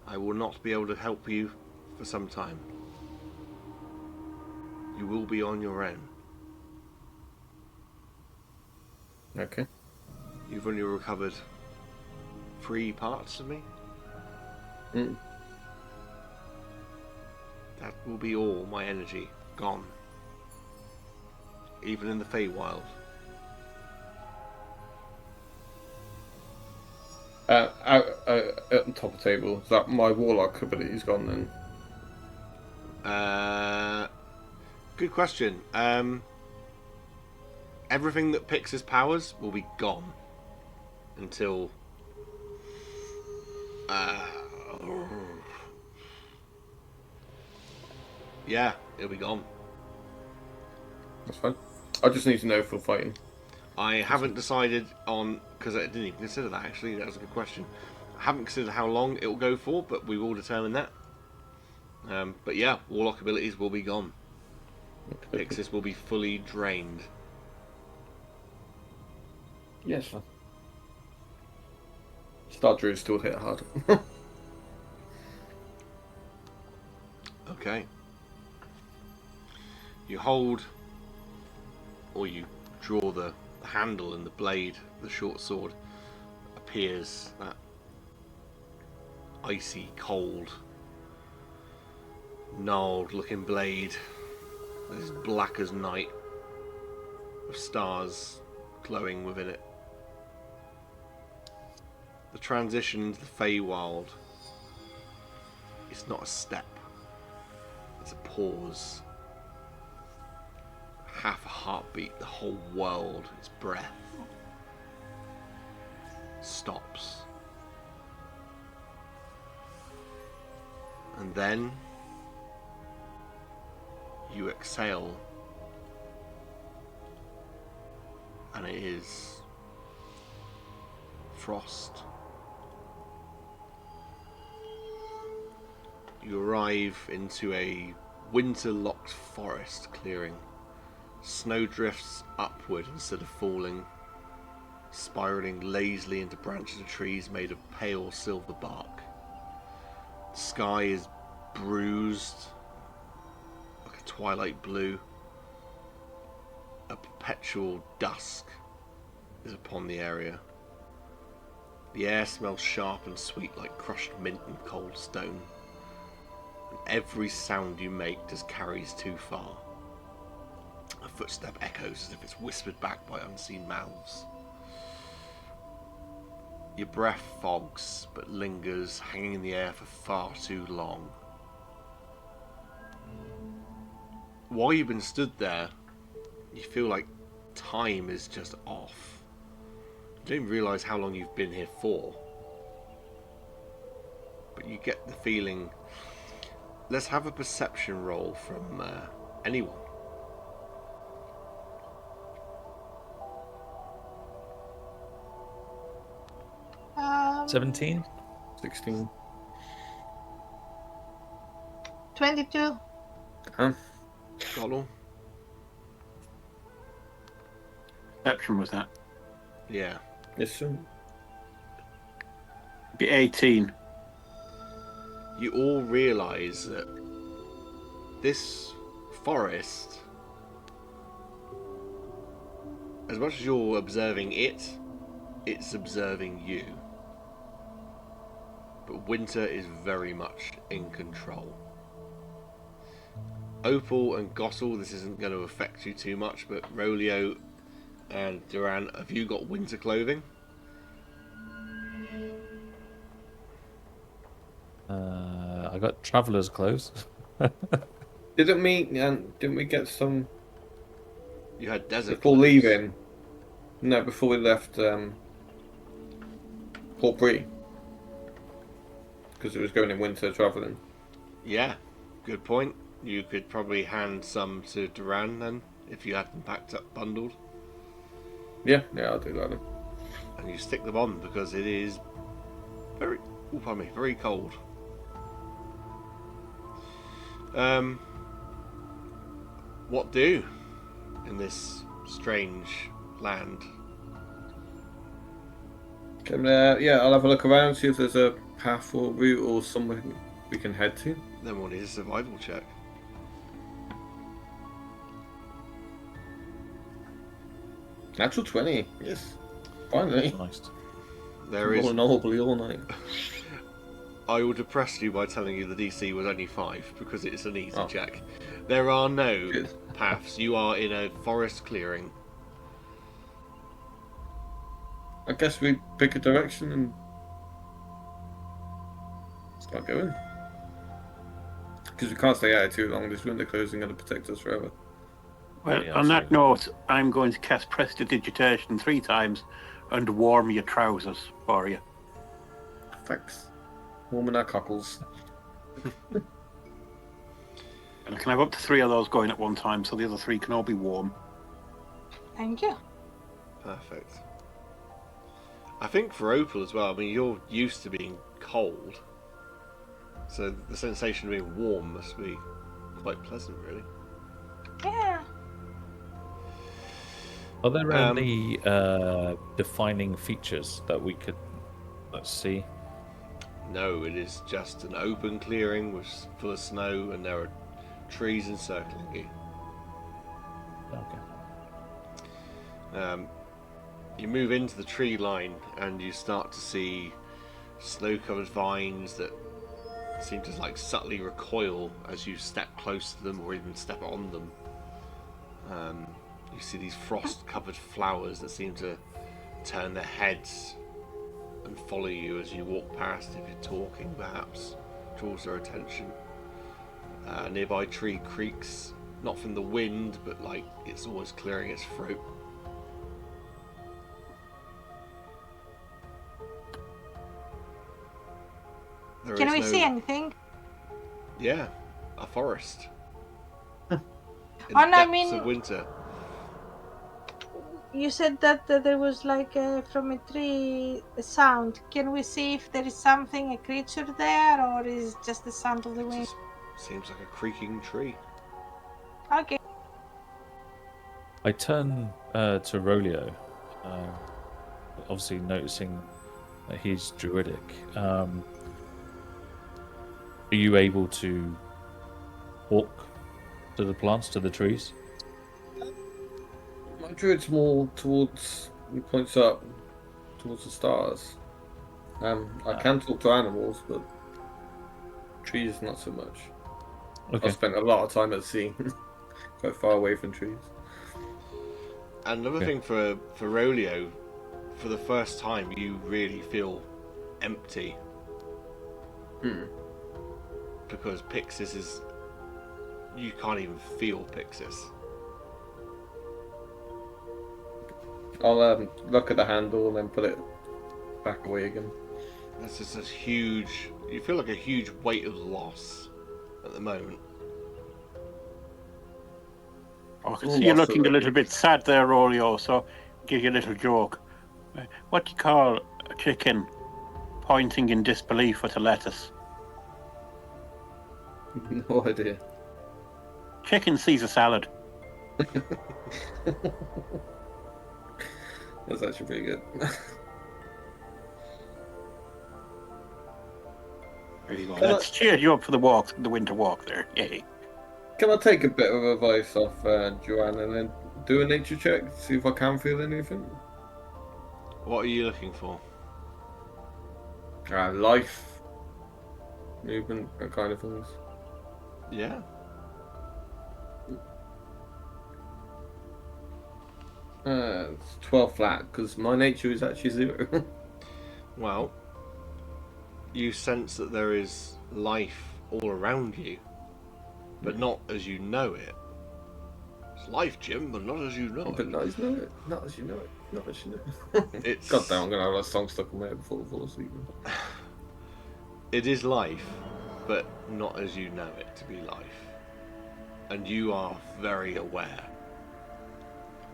I will not be able to help you for some time. You will be on your own. Okay. You've only recovered 3 parts of me. Mm. That will be all my energy gone. Even in the Feywild. At the top of the table, is that my warlock ability's gone then? Good question. Everything that picks his powers will be gone until yeah, it'll be gone. That's fine. I just need to know if we're fighting. I haven't decided on, because I didn't even consider that actually. That was a good question. I haven't considered how long it will go for, but we will determine that. But yeah, warlock abilities will be gone. Okay. Pixis will be fully drained. Yes, fine. Star Druids still hit hard. Okay. You hold, or you draw the handle, and the blade, the short sword, appears, that icy cold, gnarled looking blade that is black as night, with stars glowing within it. The transition into the Feywild is not a step, it's a pause. Half a heartbeat, the whole world, its breath, stops. And then you exhale, and it is frost. You arrive into a winter-locked forest clearing. Snow drifts upward instead of falling, spiraling lazily into branches of trees made of pale silver bark. The sky is bruised like a twilight blue. A perpetual dusk is upon the area. The air smells sharp and sweet like crushed mint and cold stone. And every sound you make just carries too far. A footstep echoes as if it's whispered back by unseen mouths. Your breath fogs, but lingers, hanging in the air for far too long. While you've been stood there, you feel like time is just off. You don't realise how long you've been here for. But you get the feeling... Let's have a perception roll from anyone. 17? 16. 22. Gollum? Perception was that? Yeah. Yes, sir. Be 18. You all realise that this forest, as much as you're observing it, it's observing you. But winter is very much in control. Opal and Gossel, this isn't going to affect you too much, but Rolio and Duran, have you got winter clothing? I got traveller's clothes. Didn't we get some You had desert before clothes. leaving? No, before we left Port Bree. Because it was going in winter travelling. Yeah, good point. You could probably hand some to Duran then, if you had them packed up, bundled. Yeah, I'll do that then. And you stick them on because it is very, very cold. What do in this strange land? I'll have a look around, see if there's a path or route or somewhere we can head to. Then we'll need a survival check. Natural 20, yes. Finally. Nice. There is. Rolling horribly all night. I will depress you by telling you the DC was only 5 because it's an easy Oh. check. There are no Good. paths. You are in a forest clearing. I guess we pick a direction and start going. Because we can't stay out here too long. This window closing going to protect us forever. Well, Yeah, on that absolutely. note, I'm going to cast Prestidigitation 3 times and warm your trousers for you. Thanks. Warming our cockles. And I can have up to 3 of those going at one time, so the other 3 can all be warm. Thank you. Perfect. I think for Opal as well, I mean, you're used to being cold. So the sensation of being warm must be quite pleasant, really. Yeah. Are there any defining features that we could see? No, it is just an open clearing with full of snow, and there are trees encircling you. Okay. You move into the tree line, and you start to see snow-covered vines that seem to like subtly recoil as you step close to them, or even step on them. You see these frost-covered flowers that seem to turn their heads and follow you as you walk past. If you're talking, perhaps draws their attention. A nearby tree creaks, not from the wind, but like it's always clearing its throat. There Can is we no- see anything? Yeah, a forest. In Oh, the no, I depths mean- of winter. You said that there was like from a tree a sound. Can we see if there is something, a creature there, or is it just the sound of the wind? Just seems like a creaking tree. Okay. I turn to Rolio, obviously noticing that he's druidic. Are you able to walk to the plants, to the trees? My druid's more towards, he points up towards the stars. I can talk to animals, but trees not so much. Okay. I've spent a lot of time at sea, quite far away from trees. Another Okay. thing for Rolio, for the first time, you really feel empty because Pixis is. You can't even feel Pixis. I'll look at the handle and then put it back away again. That's just this huge. You feel like a huge weight of loss at the moment. Oh, I can We'll see you're watch looking it. a little bit sad there, Rolio, so give you a little joke. What do you call a chicken pointing in disbelief at a lettuce? No idea. Chicken sees a salad. That's actually pretty good. There you go. Can I- Let's cheer you up for the walk, the winter walk there. Yay. Can I take a bit of advice off Joanne and then do a nature check, see if I can feel anything? What are you looking for? Life, movement, that kind of things. Yeah. It's 12 flat, because my nature is actually 0. Well, you sense that there is life all around you, but not as you know it. It's life, Jim, but not as you know But it. not as you know it. Not as you know it. Not as you know it. It's God damn, I'm gonna have that song stuck in my head before I fall asleep. It is life, but not as you know it to be life. And you are very aware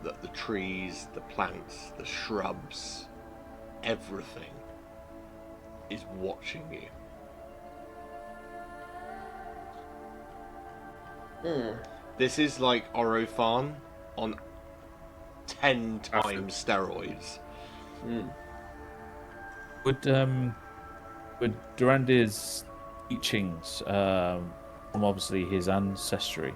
that the trees, the plants, the shrubs, everything is watching you. This is like Orofan on 10 times steroids. Would Durandir's teachings, from obviously his ancestry,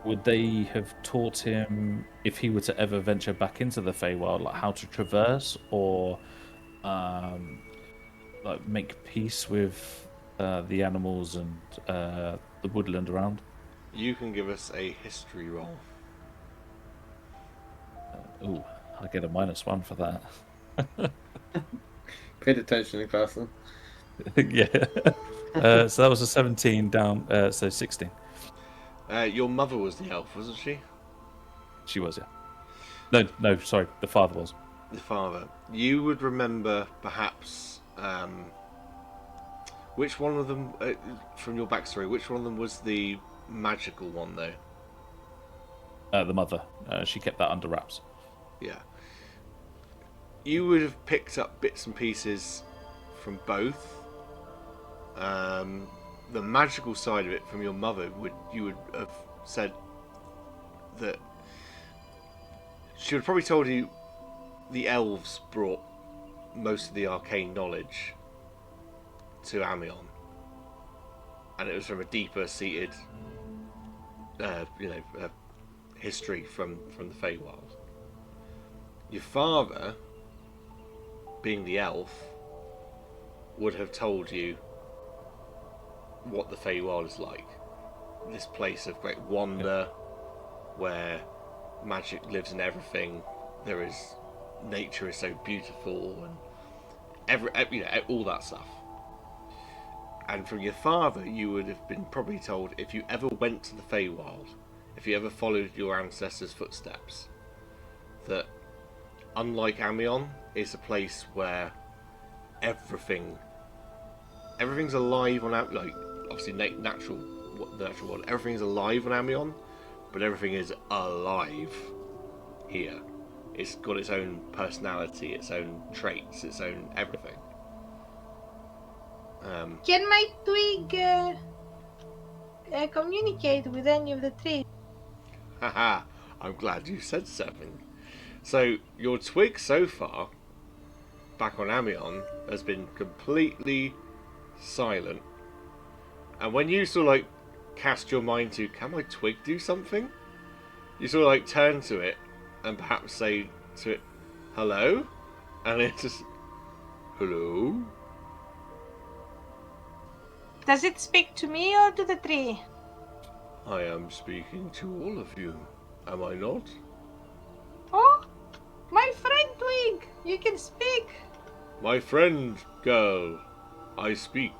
would they have taught him, if he were to ever venture back into the Feywild, like how to traverse or like make peace with the animals and the woodland around? You can give us a history roll. Ooh, I get a -1 for that. Paid attention in class then. Yeah. So that was a 17 down, so 16. Your mother was the elf, wasn't she? She was, yeah. No, sorry, the father was. The father. You would remember, perhaps, which one of them, from your backstory, which one of them was the magical one, though? The mother. She kept that under wraps. Yeah. You would have picked up bits and pieces from both. The magical side of it from your mother, you would have said that she would have probably told you the elves brought most of the arcane knowledge to Amion, and it was from a deeper seated history from the Feywild. Your father, being the elf, would have told you what the Feywild is like. This place of great wonder, where magic lives in everything. Nature is so beautiful, and all that stuff. And from your father, you would have been probably told, if you ever went to the Feywild, if you ever followed your ancestors' footsteps, that unlike Amion, it's a place where everything's alive on, like, obviously the natural world. Everything's alive on Amion, but everything is alive here. It's got its own personality, its own traits, its own everything. Can my twig communicate with any of the trees? Haha, I'm glad you said something. So, your twig so far, back on Amion, has been completely silent. And when you sort of like cast your mind to, can my twig do something? You sort of like turn to it and perhaps say to it, hello? And it just, hello? Does it speak to me or to the tree? I am speaking to all of you. Am I not? Oh, my friend Twig, you can speak. My friend, girl, I speak.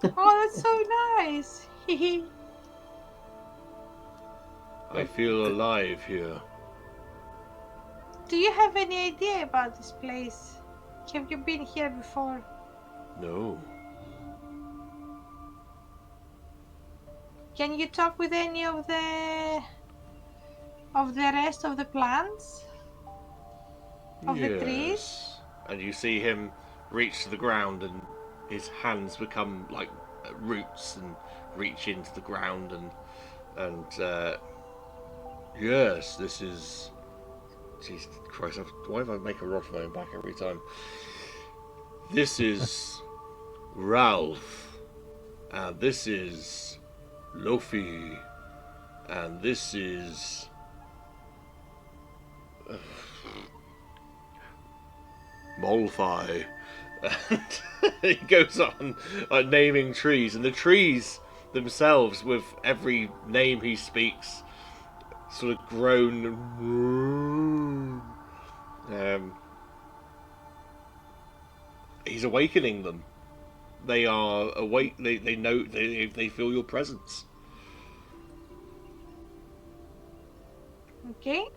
Oh, that's so nice. Hehe. I feel alive here. Do you have any idea about this place? Have you been here before? No. Can you talk with any of the rest of the plants? Of the trees? And you see him reach to the ground, and his hands become like roots and reach into the ground, and yes, this is. Jesus Christ! Why do I make a roll for my own back every time? This is Ralph, and this is Lofi, and this is. Molfi. And he goes on naming trees, and the trees themselves, with every name he speaks, sort of groan. He's awakening them. They are awake. They know. They feel your presence. Okay.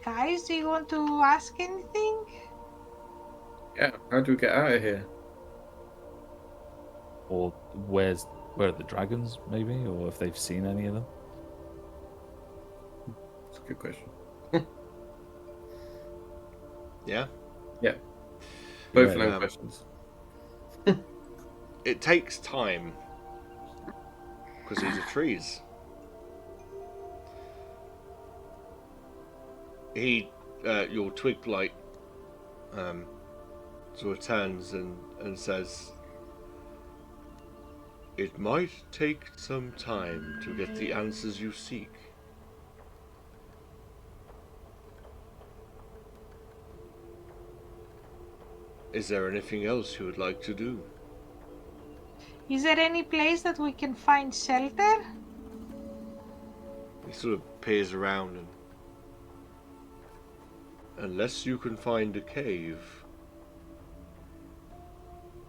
Guys, do you want to ask anything? Yeah, how do we get out of here? Or where are the dragons, maybe? Or if they've seen any of them? That's a good question. Yeah. Yeah. Both Yeah, of them yeah. questions. It takes time because these are trees. Your twig blight, sort of turns and says, "It might take some time to get the answers you seek. Is there anything else you would like to do?" Is there any place that we can find shelter? He sort of peers around and, unless you can find a cave.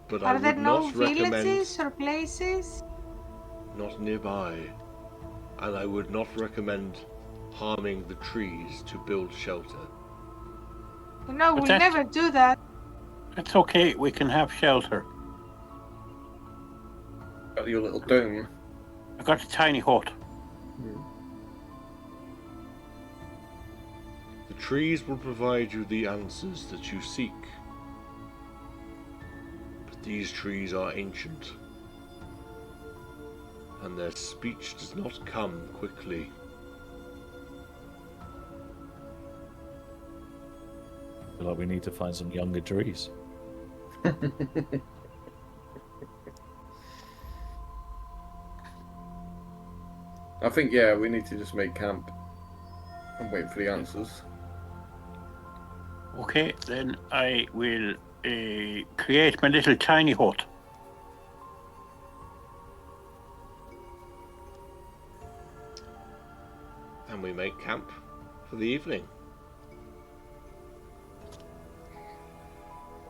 But I Are there would no not recommend villages or places? not nearby, and I would not recommend harming the trees to build shelter. No, But we'll that's- never do that. It's okay. We can have shelter. Got your little dome. I've got a tiny hut. The trees will provide you the answers that you seek. But these trees are ancient, and their speech does not come quickly. I feel like we need to find some younger trees. I think, yeah, we need to just make camp and wait for the answers. Okay, then I will create my little tiny hut. And we make camp for the evening.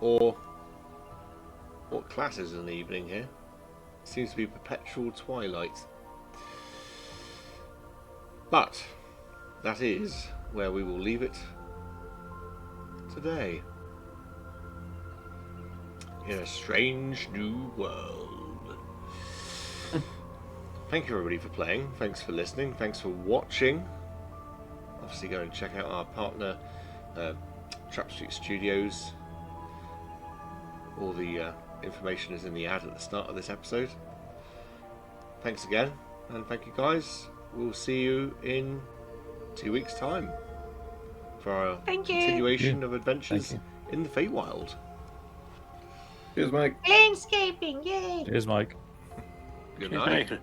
Or what class is an evening here? Seems to be perpetual twilight. But that is where we will leave it today. In a strange new world. Thank you everybody for playing. Thanks for listening. Thanks for watching. Obviously go and check out our partner, Trap Street Studios. All the information is in the ad at the start of this episode. Thanks again, and thank you guys. We'll see you in 2 weeks' time for our Thank you. continuation of adventures Thank in the Feywild. Cheers, Mike. Planescaping, yay! Cheers, Mike. Good Good night. night.